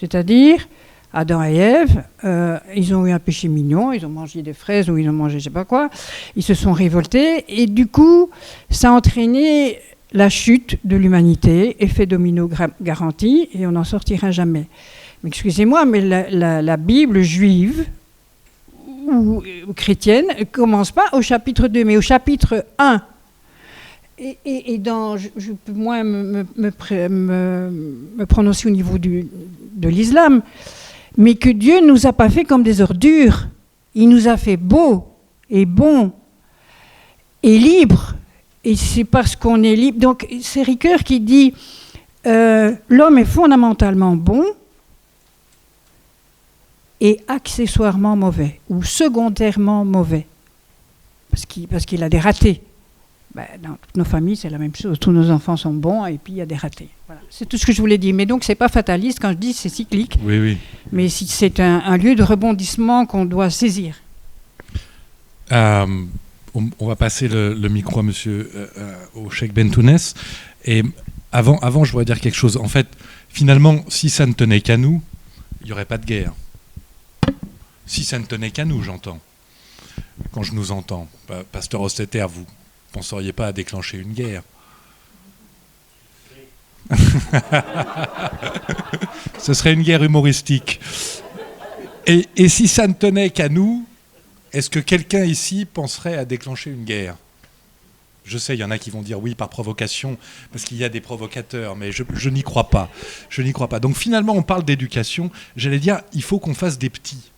S3: C'est-à-dire, Adam et Ève, ils ont eu un péché mignon, ils ont mangé des fraises ou ils ont mangé je ne sais pas quoi, ils se sont révoltés et du coup, ça a entraîné la chute de l'humanité, effet domino garanti, et on n'en sortira jamais. Mais excusez-moi, mais la Bible juive ou chrétienne ne commence pas au chapitre 2, mais au chapitre 1. Et je peux moins me prononcer au niveau de l'islam, mais que Dieu ne nous a pas fait comme des ordures. Il nous a fait beaux et bons et libres. Et c'est parce qu'on est libre. Donc c'est Ricoeur qui dit l'homme est fondamentalement bon et accessoirement mauvais, ou secondairement mauvais, parce qu'il a des ratés. Dans toutes nos familles, c'est la même chose. Tous nos enfants sont bons et puis il y a des ratés. Voilà. C'est tout ce que je voulais dire. Mais donc, ce n'est pas fataliste quand je dis c'est cyclique.
S1: Oui, oui.
S3: Mais c'est un lieu de rebondissement qu'on doit saisir.
S1: On va passer le micro à monsieur, au Cheikh Bentounès. Et avant, je voudrais dire quelque chose. En fait, finalement, si ça ne tenait qu'à nous, il n'y aurait pas de guerre. Si ça ne tenait qu'à nous, j'entends. Quand je nous entends. Pasteur Hostetter, vous ne penseriez pas à déclencher une guerre. Ce serait une guerre humoristique. Et si ça ne tenait qu'à nous, est-ce que quelqu'un ici penserait à déclencher une guerre ? Je sais, il y en a qui vont dire oui par provocation, parce qu'il y a des provocateurs, mais je n'y crois pas. Je n'y crois pas. Donc finalement, on parle d'éducation. J'allais dire, il faut qu'on fasse des petits.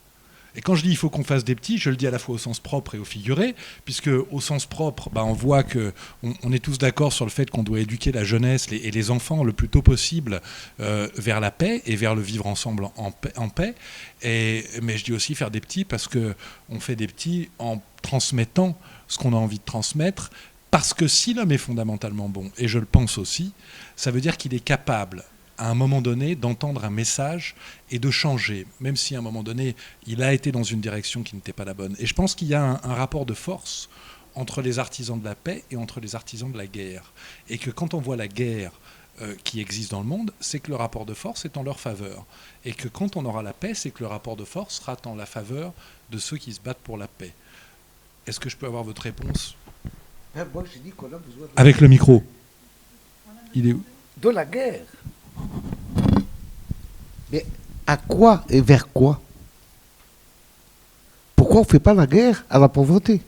S1: Et quand je dis il faut qu'on fasse des petits, je le dis à la fois au sens propre et au figuré, puisque au sens propre, on voit qu'on est tous d'accord sur le fait qu'on doit éduquer la jeunesse et les enfants le plus tôt possible vers la paix et vers le vivre ensemble en paix. Mais je dis aussi faire des petits parce qu'on fait des petits en transmettant ce qu'on a envie de transmettre, parce que si l'homme est fondamentalement bon, et je le pense aussi, ça veut dire qu'il est capable à un moment donné d'entendre un message et de changer, même si à un moment donné il a été dans une direction qui n'était pas la bonne. Et je pense qu'il y a un rapport de force entre les artisans de la paix et entre les artisans de la guerre. Et que quand on voit la guerre qui existe dans le monde, c'est que le rapport de force est en leur faveur. Et que quand on aura la paix, c'est que le rapport de force sera en la faveur de ceux qui se battent pour la paix. Est-ce que je peux avoir votre réponse ?
S2: Moi, j'ai dit qu'on a besoin
S1: avec le micro. Il est où ?
S2: De la guerre. Mais à quoi et vers quoi ? Pourquoi on ne fait pas la guerre à la pauvreté ?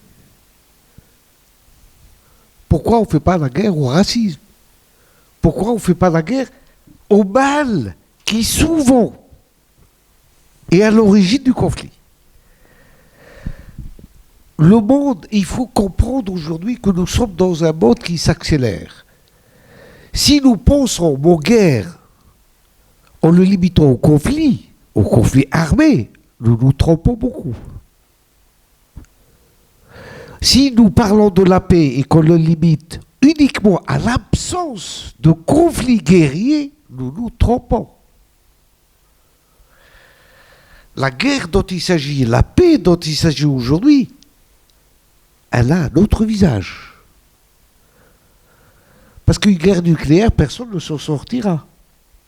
S2: Pourquoi on ne fait pas la guerre au racisme ? Pourquoi on ne fait pas la guerre au mal qui souvent est à l'origine du conflit ? Le monde, il faut comprendre aujourd'hui que nous sommes dans un monde qui s'accélère. Si nous pensons aux guerres en le limitant au conflit armé, nous nous trompons beaucoup. Si nous parlons de la paix et qu'on le limite uniquement à l'absence de conflits guerriers, nous nous trompons. La guerre dont il s'agit, la paix dont il s'agit aujourd'hui, elle a un autre visage. Parce qu'une guerre nucléaire, personne ne s'en sortira.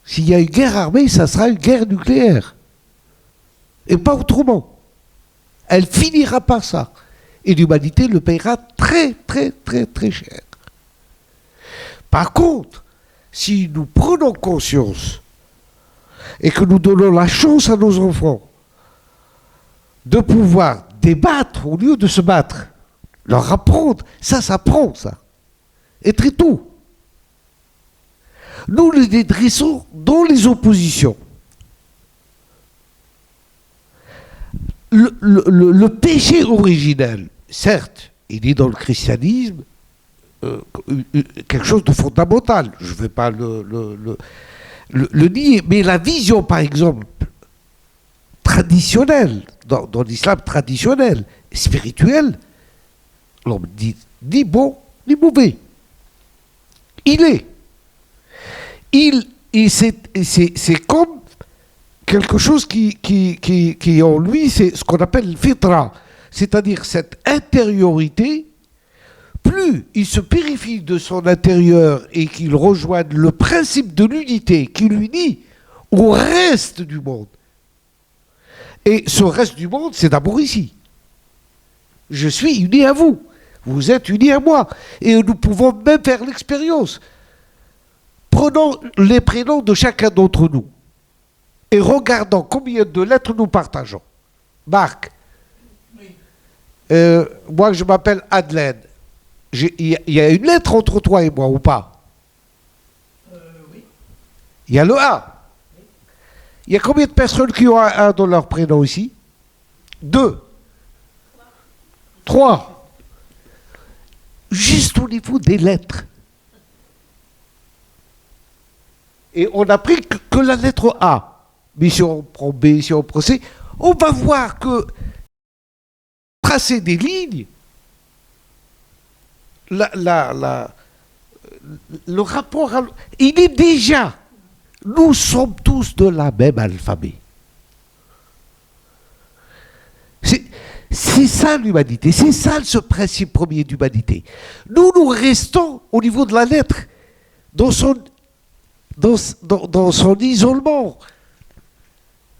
S2: S'il y a une guerre armée, ça sera une guerre nucléaire. Et pas autrement. Elle finira par ça. Et l'humanité le paiera très, très, très, très cher. Par contre, si nous prenons conscience et que nous donnons la chance à nos enfants de pouvoir débattre au lieu de se battre, leur apprendre, ça s'apprend, ça. Et très tôt. Nous les dressons dans les oppositions. Le péché originel, certes, il est dans le christianisme quelque chose de fondamental. Je ne vais pas le nier, mais la vision, par exemple, traditionnelle, dans l'islam traditionnel, spirituel, l'homme dit ni bon ni mauvais. Il est. C'est comme quelque chose qui en lui, c'est ce qu'on appelle le fitra, c'est-à-dire cette intériorité. Plus il se purifie de son intérieur et qu'il rejoigne le principe de l'unité qui l'unit au reste du monde. Et ce reste du monde, c'est d'abord ici. Je suis uni à vous. Vous êtes unis à moi. Et nous pouvons même faire l'expérience. Prenons les prénoms de chacun d'entre nous et regardons combien de lettres nous partageons. Marc, moi je m'appelle Madeleine. Il y a une lettre entre toi et moi ou pas? Oui. Il y a le A. Oui. Il y a combien de personnes qui ont un A dans leur prénom ici? 2. 3. Juste au niveau des lettres. Et on n'a pris que la lettre A. Mais si on prend B, si on prend C, on va voir que tracer des lignes, le rapport, il est déjà, nous sommes tous de la même alphabet. C'est ça l'humanité, c'est ça ce principe premier d'humanité. Nous restons au niveau de la lettre, dans son isolement.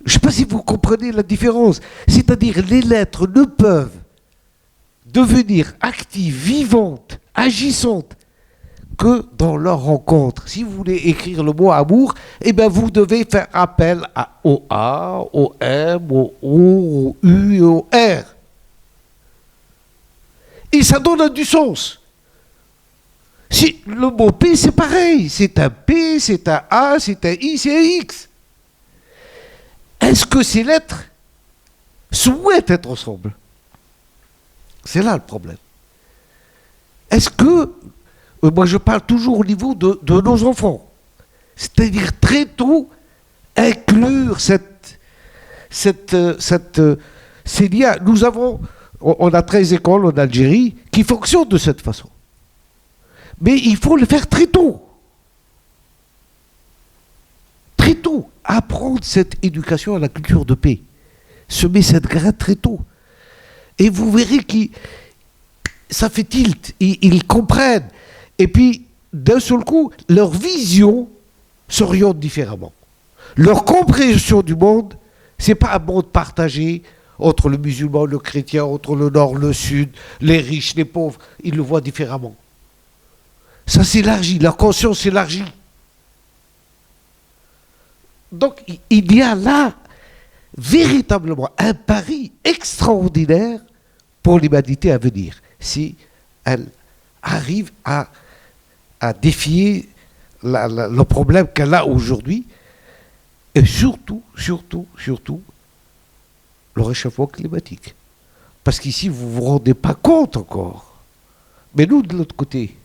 S2: Je ne sais pas si vous comprenez la différence. C'est-à-dire les lettres ne peuvent devenir actives, vivantes, agissantes que dans leur rencontre. Si vous voulez écrire le mot amour, eh bien vous devez faire appel au A, au M, au O, au U et au R. Et ça donne du sens. Si le mot P, c'est pareil. C'est un P, c'est un A, c'est un I, c'est un X. Est-ce que ces lettres souhaitent être ensemble? C'est là le problème. Est-ce que, moi je parle toujours au niveau de nos enfants, c'est-à-dire très tôt inclure ces liens. On a 13 écoles en Algérie qui fonctionnent de cette façon. Mais il faut le faire très tôt. Très tôt. Apprendre cette éducation à la culture de paix. Semer cette graine très tôt. Et vous verrez que ça fait tilt. Ils comprennent. Et puis, d'un seul coup, leur vision s'oriente différemment. Leur compréhension du monde, c'est pas un monde partagé entre le musulman, le chrétien, entre le nord, le sud, les riches, les pauvres. Ils le voient différemment. Ça s'élargit, leur conscience s'élargit. Donc, il y a là véritablement un pari extraordinaire pour l'humanité à venir, si elle arrive à défier le problème qu'elle a aujourd'hui, et surtout, le réchauffement climatique. Parce qu'ici, vous ne vous rendez pas compte encore. Mais nous, de l'autre côté,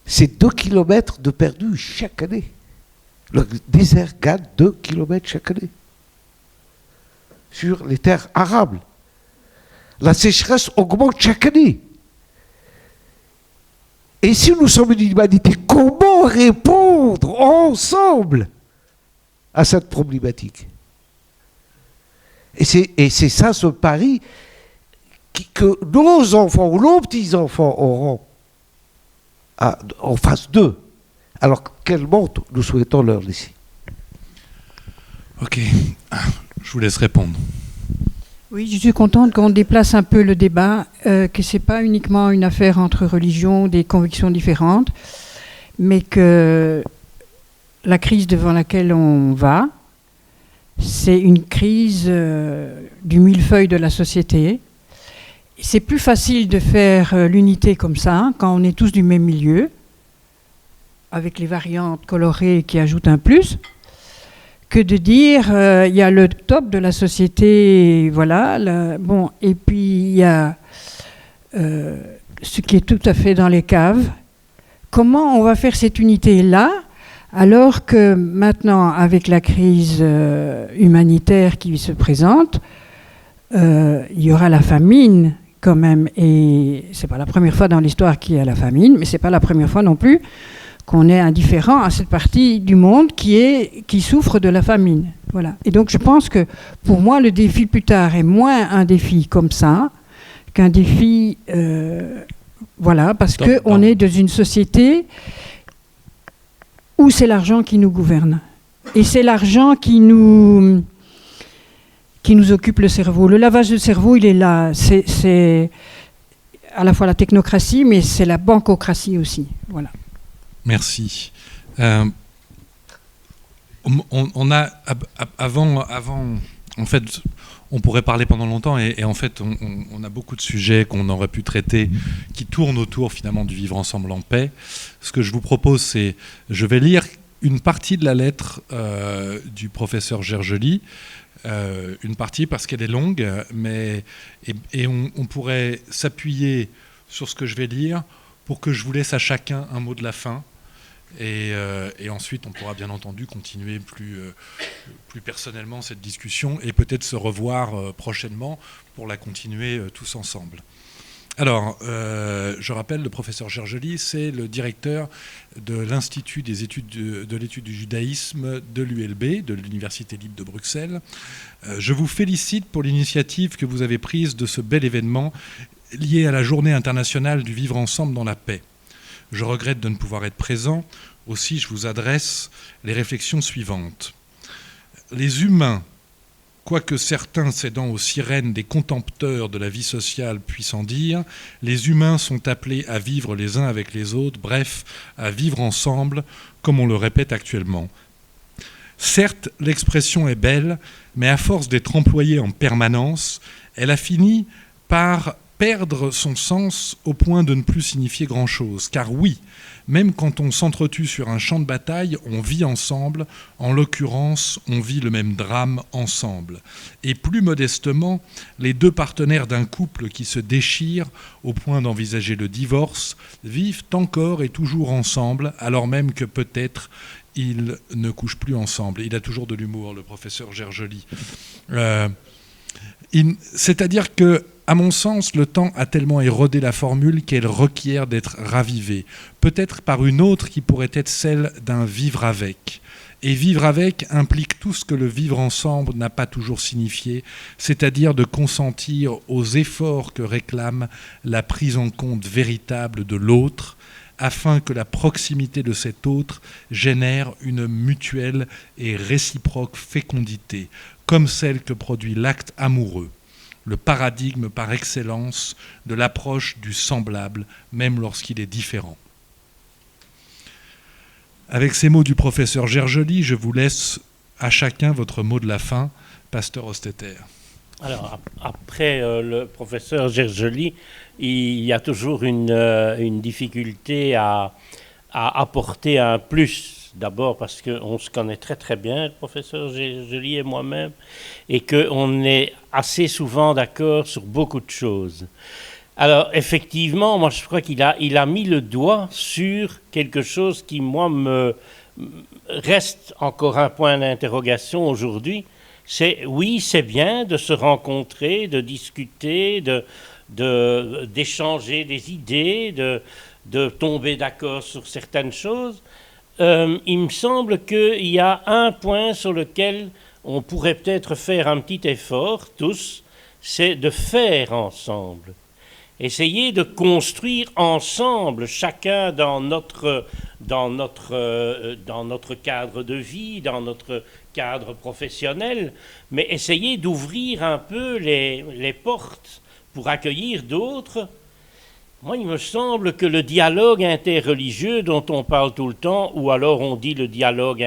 S2: c'est 2 kilomètres de perdus chaque année. Le désert gagne 2 kilomètres chaque année. Sur les terres arables. La sécheresse augmente chaque année. Et si nous sommes une humanité, comment répondre ensemble à cette problématique? Et c'est ça ce pari que nos enfants ou nos petits-enfants auront en face d'eux. Alors, quel monde nous souhaitons leur laisser?
S1: Ok, je vous laisse répondre.
S3: Oui, je suis contente qu'on déplace un peu le débat, que ce n'est pas uniquement une affaire entre religions, des convictions différentes, mais que la crise devant laquelle on va, c'est une crise du millefeuille de la société. C'est plus facile de faire l'unité comme ça, quand on est tous du même milieu, avec les variantes colorées qui ajoutent un plus, que de dire il y a le top de la société, voilà, bon, et puis il y a ce qui est tout à fait dans les caves. Comment on va faire cette unité-là, alors que maintenant, avec la crise humanitaire qui se présente, il y aura la famine quand même, et c'est pas la première fois dans l'histoire qu'il y a la famine, mais c'est pas la première fois non plus qu'on est indifférent à cette partie du monde qui souffre de la famine. Voilà. Et donc je pense que pour moi le défi plus tard est moins un défi comme ça qu'un défi, voilà, parce qu'on est dans une société où c'est l'argent qui nous gouverne. Et c'est l'argent qui nous occupe le cerveau. Le lavage de cerveau, il est là. C'est à la fois la technocratie, mais c'est la bancocratie aussi. Voilà.
S1: Merci. On a avant, en fait, on pourrait parler pendant longtemps et en fait, on a beaucoup de sujets qu'on aurait pu traiter qui tournent autour finalement du vivre ensemble en paix. Ce que je vous propose, c'est, je vais lire une partie de la lettre du professeur Gergely, une partie parce qu'elle est longue, mais on pourrait s'appuyer sur ce que je vais lire pour que je vous laisse à chacun un mot de la fin. Et ensuite, on pourra bien entendu continuer plus personnellement cette discussion et peut-être se revoir prochainement pour la continuer tous ensemble. Alors, je rappelle, le professeur Gergely, c'est le directeur de l'Institut des études de l'étude du judaïsme de l'ULB, de l'Université libre de Bruxelles. Je vous félicite pour l'initiative que vous avez prise de ce bel événement lié à la Journée internationale du vivre ensemble dans la paix. Je regrette de ne pouvoir être présent. Aussi, je vous adresse les réflexions suivantes. Les humains, quoique certains cédant aux sirènes des contempteurs de la vie sociale puissent en dire, les humains sont appelés à vivre les uns avec les autres, bref, à vivre ensemble, comme on le répète actuellement. Certes, l'expression est belle, mais à force d'être employée en permanence, elle a fini par perdre son sens au point de ne plus signifier grand-chose. Car oui, même quand on s'entretue sur un champ de bataille, on vit ensemble. En l'occurrence, on vit le même drame ensemble. Et plus modestement, les deux partenaires d'un couple qui se déchirent au point d'envisager le divorce vivent encore et toujours ensemble, alors même que peut-être ils ne couchent plus ensemble. Il a toujours de l'humour, le professeur Gergely. C'est-à-dire que, à mon sens, le temps a tellement érodé la formule qu'elle requiert d'être ravivée, peut-être par une autre qui pourrait être celle d'un vivre avec. Et vivre avec implique tout ce que le vivre ensemble n'a pas toujours signifié, c'est-à-dire de consentir aux efforts que réclame la prise en compte véritable de l'autre, afin que la proximité de cet autre génère une mutuelle et réciproque fécondité, comme celle que produit l'acte amoureux, le paradigme par excellence de l'approche du semblable, même lorsqu'il est différent. Avec ces mots du professeur Gergely, je vous laisse à chacun votre mot de la fin, pasteur Hostetter.
S4: Alors, après le professeur Gergely, il y a toujours une difficulté à apporter un plus. D'abord parce qu'on se connaît très très bien, le professeur Gergely et moi-même, et qu'on est assez souvent d'accord sur beaucoup de choses. Alors, effectivement, moi je crois qu'il a mis le doigt sur quelque chose qui, moi, me reste encore un point d'interrogation aujourd'hui, Oui, c'est bien de se rencontrer, de discuter, d'échanger des idées, de tomber d'accord sur certaines choses. Il me semble qu'il y a un point sur lequel on pourrait peut-être faire un petit effort, tous, c'est de faire ensemble. Essayer de construire ensemble, chacun dans notre cadre de vie, dans notre cadre professionnel, mais essayer d'ouvrir un peu les portes pour accueillir d'autres. Moi, il me semble que le dialogue interreligieux dont on parle tout le temps, ou alors on dit le dialogue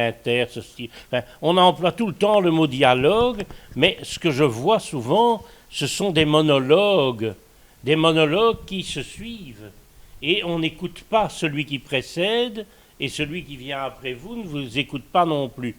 S4: on emploie tout le temps le mot dialogue, mais ce que je vois souvent, ce sont des monologues qui se suivent. Et on n'écoute pas celui qui précède, et celui qui vient après vous ne vous écoute pas non plus.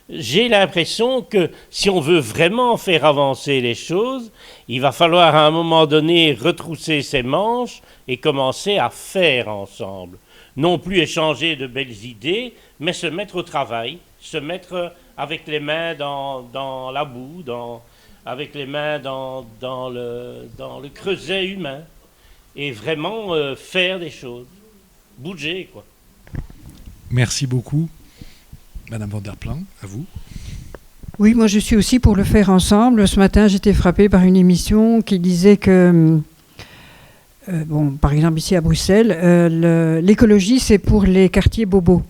S4: J'ai l'impression que si on veut vraiment faire avancer les choses, il va falloir à un moment donné retrousser ses manches et commencer à faire ensemble. Non plus échanger de belles idées, mais se mettre au travail, se mettre avec les mains dans la boue, avec les mains dans le creuset humain, et vraiment faire des choses, bouger, quoi.
S1: Merci beaucoup. Madame Van der Plaan, à vous.
S3: Oui, moi je suis aussi pour le faire ensemble. Ce matin, j'étais frappée par une émission qui disait que, par exemple ici à Bruxelles, l'écologie c'est pour les quartiers bobos.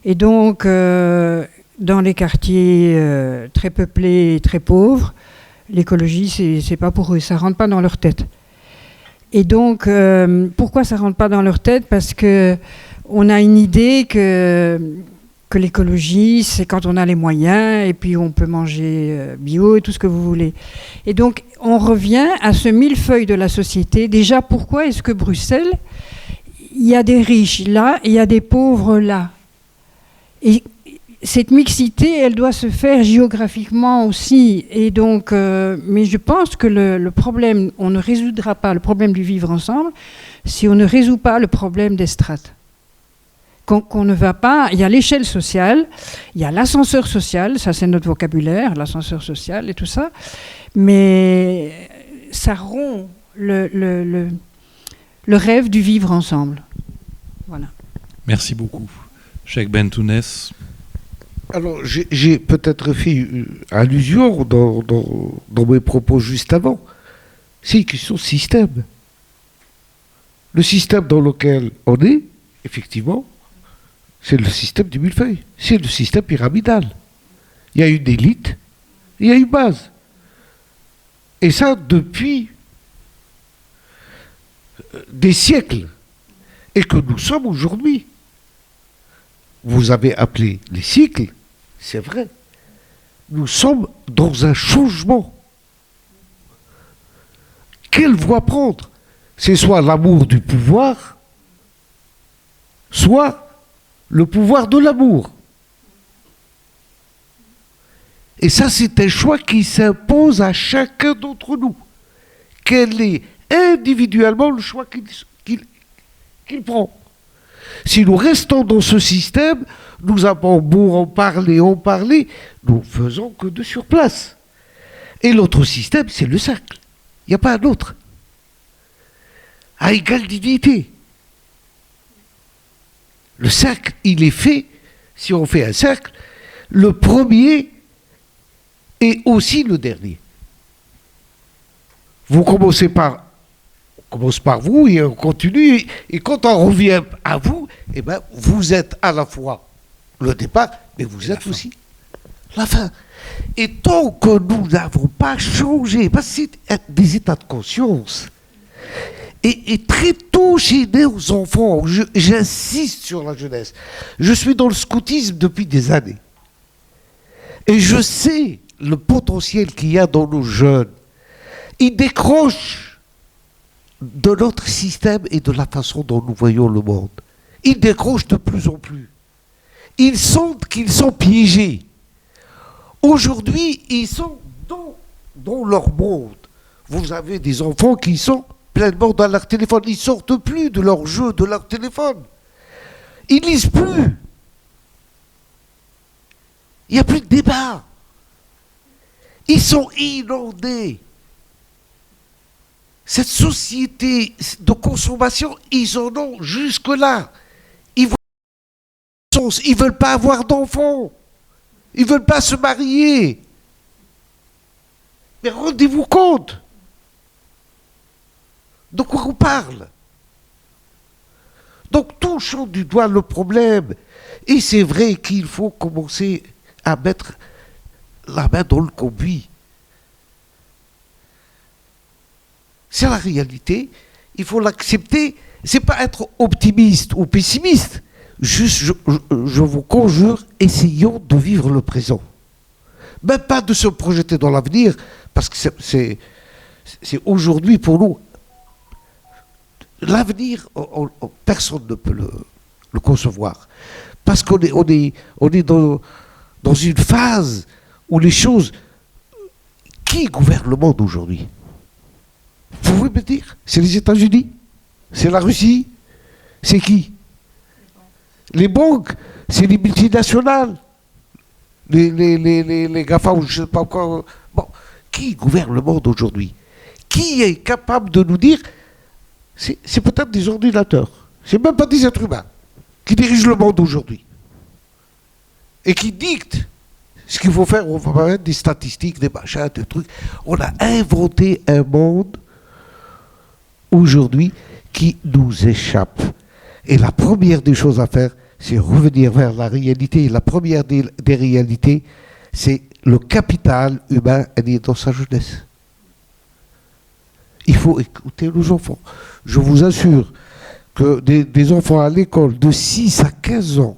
S3: Et donc, dans les quartiers très peuplés et très pauvres, l'écologie c'est pas pour eux, ça rentre pas dans leur tête. Et donc, pourquoi ça rentre pas dans leur tête? Parce que on a une idée que l'écologie, c'est quand on a les moyens et puis on peut manger bio et tout ce que vous voulez. Et donc, on revient à ce millefeuille de la société. Déjà, pourquoi est-ce que Bruxelles, il y a des riches là et il y a des pauvres là? Et cette mixité, elle doit se faire géographiquement aussi. Et donc, mais je pense que le problème, on ne résoudra pas le problème du vivre ensemble si on ne résout pas le problème des strates. Qu'on ne va pas, il y a l'échelle sociale, il y a l'ascenseur social, ça c'est notre vocabulaire, l'ascenseur social et tout ça, mais ça rompt le rêve du vivre ensemble. Voilà.
S1: Merci beaucoup. Cheikh Bentounès.
S2: Alors, j'ai peut-être fait allusion dans mes propos juste avant. C'est une question de système. Le système dans lequel on est, effectivement, c'est le système du millefeuille. C'est le système pyramidal. Il y a une élite, il y a une base. Et ça, depuis des siècles. Et que nous sommes aujourd'hui. Vous avez appelé les cycles, c'est vrai. Nous sommes dans un changement. Quelle voie prendre? C'est soit l'amour du pouvoir, soit le pouvoir de l'amour. Et ça, c'est un choix qui s'impose à chacun d'entre nous. Quel est individuellement le choix qu'il prend? Si nous restons dans ce système, nous avons beau en parler, nous ne faisons que de surplace. Et l'autre système, c'est le cercle. Il n'y a pas un autre. À égale dignité. Le cercle, il est fait, si on fait un cercle, le premier est aussi le dernier. Vous commencez par... On commence par vous et on continue. Et quand on revient à vous, eh ben, vous êtes à la fois le départ, mais vous êtes aussi la fin. Et tant que nous n'avons pas changé, parce que c'est des états de conscience, et très tôt chez nos enfants, j'insiste sur la jeunesse, je suis dans le scoutisme depuis des années, et je sais le potentiel qu'il y a dans nos jeunes. Ils décrochent de notre système et de la façon dont nous voyons le monde. Ils décrochent de plus en plus. Ils sentent qu'ils sont piégés. Aujourd'hui, ils sont dans leur monde. Vous avez des enfants qui sont pleinement dans leur téléphone. Ils ne sortent plus de leur jeu, de leur téléphone. Ils ne lisent plus. Il n'y a plus de débat. Ils sont inondés. Cette société de consommation, ils en ont jusque-là. Ils ne veulent pas avoir d'enfants. Ils ne veulent pas se marier. Mais rendez-vous compte. De quoi on parle? Donc touchons du doigt le problème. Et c'est vrai qu'il faut commencer à mettre la main dans le cambouis. C'est la réalité, il faut l'accepter. C'est pas être optimiste ou pessimiste. Juste, je vous conjure, essayons de vivre le présent. Même pas de se projeter dans l'avenir, parce que c'est aujourd'hui pour nous. L'avenir, personne ne peut le concevoir. Parce qu'on est dans une phase où les choses... Qui gouverne le monde aujourd'hui? Vous pouvez me dire? C'est les États-Unis? C'est la Russie? C'est qui? Les banques? C'est les multinationales? Les GAFA, ou je ne sais pas encore... Bon, qui gouverne le monde aujourd'hui? Qui est capable de nous dire... C'est peut-être des ordinateurs. C'est même pas des êtres humains qui dirigent le monde aujourd'hui. Et qui dictent ce qu'il faut faire. On va mettre des statistiques, des machins, des trucs. On a inventé un monde aujourd'hui qui nous échappe. Et la première des choses à faire, c'est revenir vers la réalité. Et la première des réalités, c'est le capital humain né dans sa jeunesse. Il faut écouter nos enfants. Je vous assure que des enfants à l'école de 6 à 15 ans,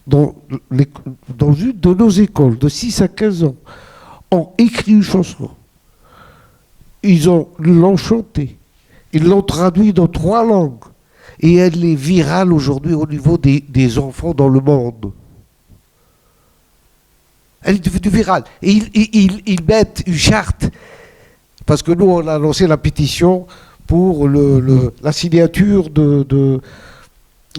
S2: dans une de nos écoles de 6 à 15 ans, ont écrit une chanson. Ils l'ont chantée. Ils l'ont traduite dans 3 langues. Et elle est virale aujourd'hui au niveau des enfants dans le monde. Elle est devenue virale. Et ils mettent une charte. Parce que nous, on a lancé la pétition pour la signature de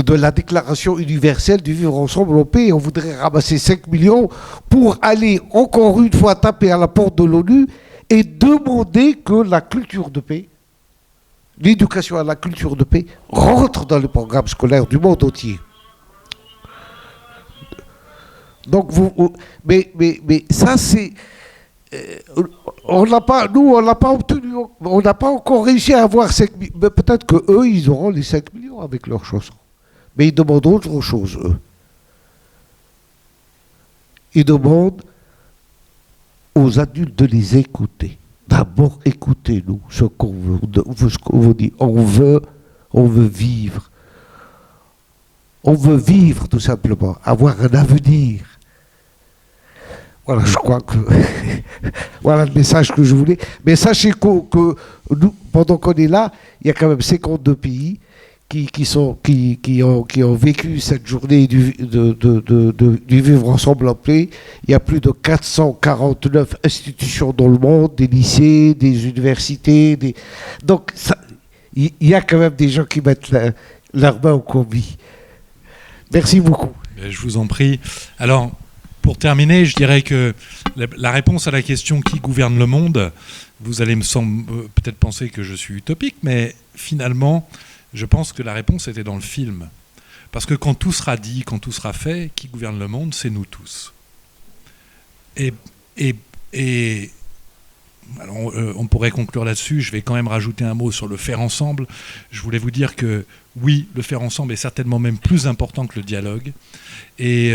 S2: la Déclaration universelle du vivre ensemble en paix. On voudrait ramasser 5 millions pour aller encore une fois taper à la porte de l'ONU et demander que la culture de paix, l'éducation à la culture de paix, rentre dans le programme scolaire du monde entier. Donc, mais ça, c'est... on n'a pas obtenu, on n'a pas encore réussi à avoir 5 millions. Mais peut-être qu'eux, ils auront les 5 millions avec leurs chansons. Mais ils demandent autre chose, eux. Ils demandent aux adultes de les écouter. D'abord, écoutez-nous ce qu'on vous dit. On veut vivre. On veut vivre, tout simplement. Avoir un avenir. Voilà, je crois que... voilà le message que je voulais. Mais sachez que nous, pendant qu'on est là, il y a quand même 52 pays qui ont vécu cette journée du vivre ensemble en paix. Il y a plus de 449 institutions dans le monde, des lycées, des universités. Donc, il y a quand même des gens qui mettent leur main au combi. Merci beaucoup.
S1: Je vous en prie. Alors, pour terminer, je dirais que la réponse à la question qui gouverne le monde, vous allez peut-être penser que je suis utopique, mais finalement, je pense que la réponse était dans le film. Parce que quand tout sera dit, quand tout sera fait, qui gouverne le monde, c'est nous tous. Alors, on pourrait conclure là-dessus. Je vais quand même rajouter un mot sur le faire ensemble. Je voulais vous dire que oui, le faire ensemble est certainement même plus important que le dialogue. Et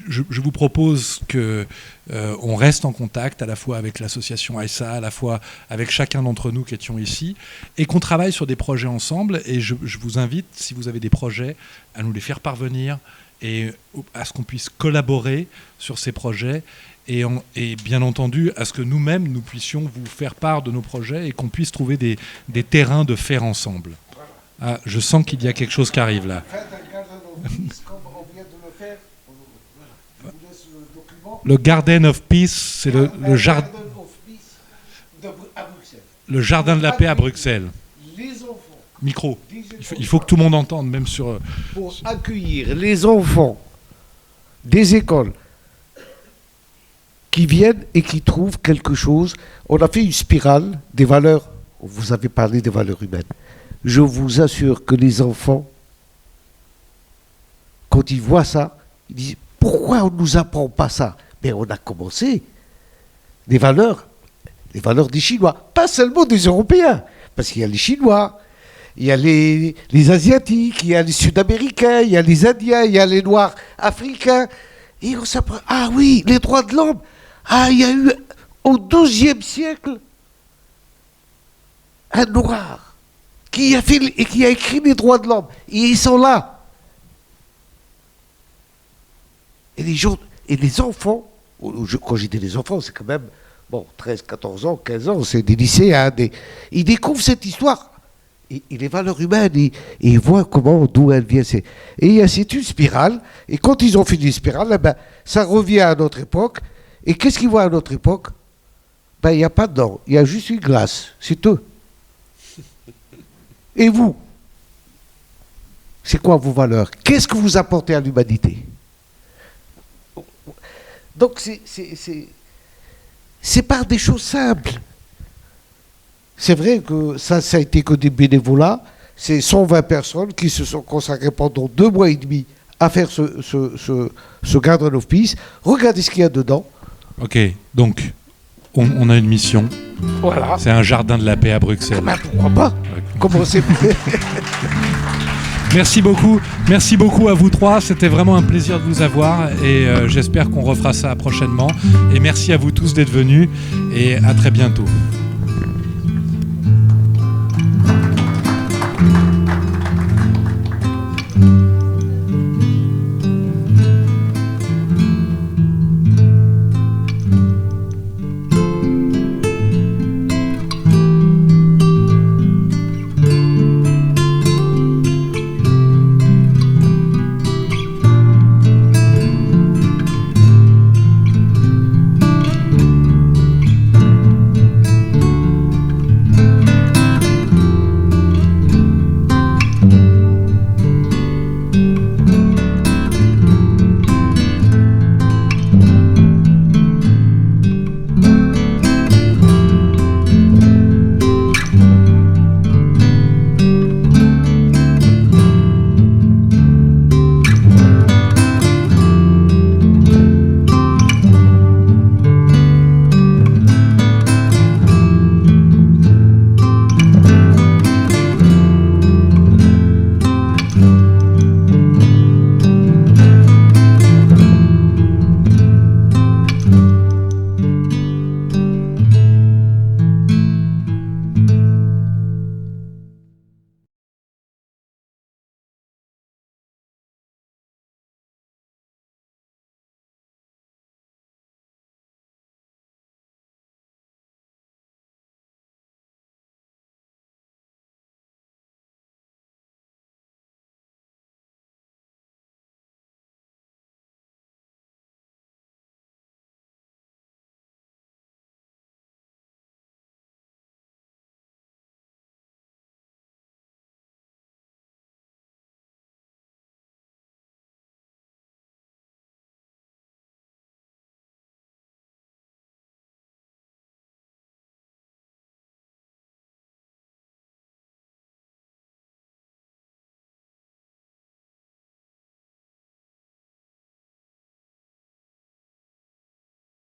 S1: je vous propose qu'on reste en contact à la fois avec l'association AISA, à la fois avec chacun d'entre nous qui étions ici, et qu'on travaille sur des projets ensemble. Et je vous invite, si vous avez des projets, à nous les faire parvenir et à ce qu'on puisse collaborer sur ces projets. Et bien entendu, à ce que nous-mêmes, nous puissions vous faire part de nos projets et qu'on puisse trouver des terrains de faire ensemble. Ah, je sens qu'il y a quelque chose qui arrive là. Le Garden of Peace, c'est le jardin de la paix à Bruxelles. Micro. Il faut que tout le monde entende, même sur...
S2: Pour accueillir les enfants des écoles qui viennent et qui trouvent quelque chose. On a fait une spirale des valeurs. Vous avez parlé des valeurs humaines. Je vous assure que les enfants, quand ils voient ça, ils disent « Pourquoi on ne nous apprend pas ça ?» Mais on a commencé les valeurs des Chinois, pas seulement des Européens, parce qu'il y a les Chinois, il y a les Asiatiques, il y a les Sud-Américains, il y a les Indiens, il y a les Noirs africains. Et on s'apprend, ah oui, les droits de l'homme. Ah, il y a eu au XIIe siècle un Noir qui a écrit les droits de l'homme. Et ils sont là. Et les enfants, quand j'étais des enfants, c'est quand même, 13, 14 ans, 15 ans, c'est des lycéens. Ils découvrent cette histoire. Et les valeurs humaines, et ils voient d'où elles viennent. Et c'est une spirale. Et quand ils ont fini une spirale, ça revient à notre époque. Et qu'est-ce qu'ils voient à notre époque? Il n'y a pas de dents. Il y a juste une glace. C'est eux. Et vous? C'est quoi vos valeurs? Qu'est-ce que vous apportez à l'humanité? Donc c'est par des choses simples. C'est vrai que ça a été que des bénévolats. C'est 120 personnes qui se sont consacrées pendant 2 mois et demi à faire ce Garden of Peace. Regardez ce qu'il y a dedans.
S1: Ok, donc on a une mission.
S2: Voilà.
S1: C'est un jardin de la paix à Bruxelles.
S2: Pourquoi pas? Comment c'est?
S1: Merci beaucoup à vous trois. C'était vraiment un plaisir de vous avoir et j'espère qu'on refera ça prochainement. Et merci à vous tous d'être venus et à très bientôt.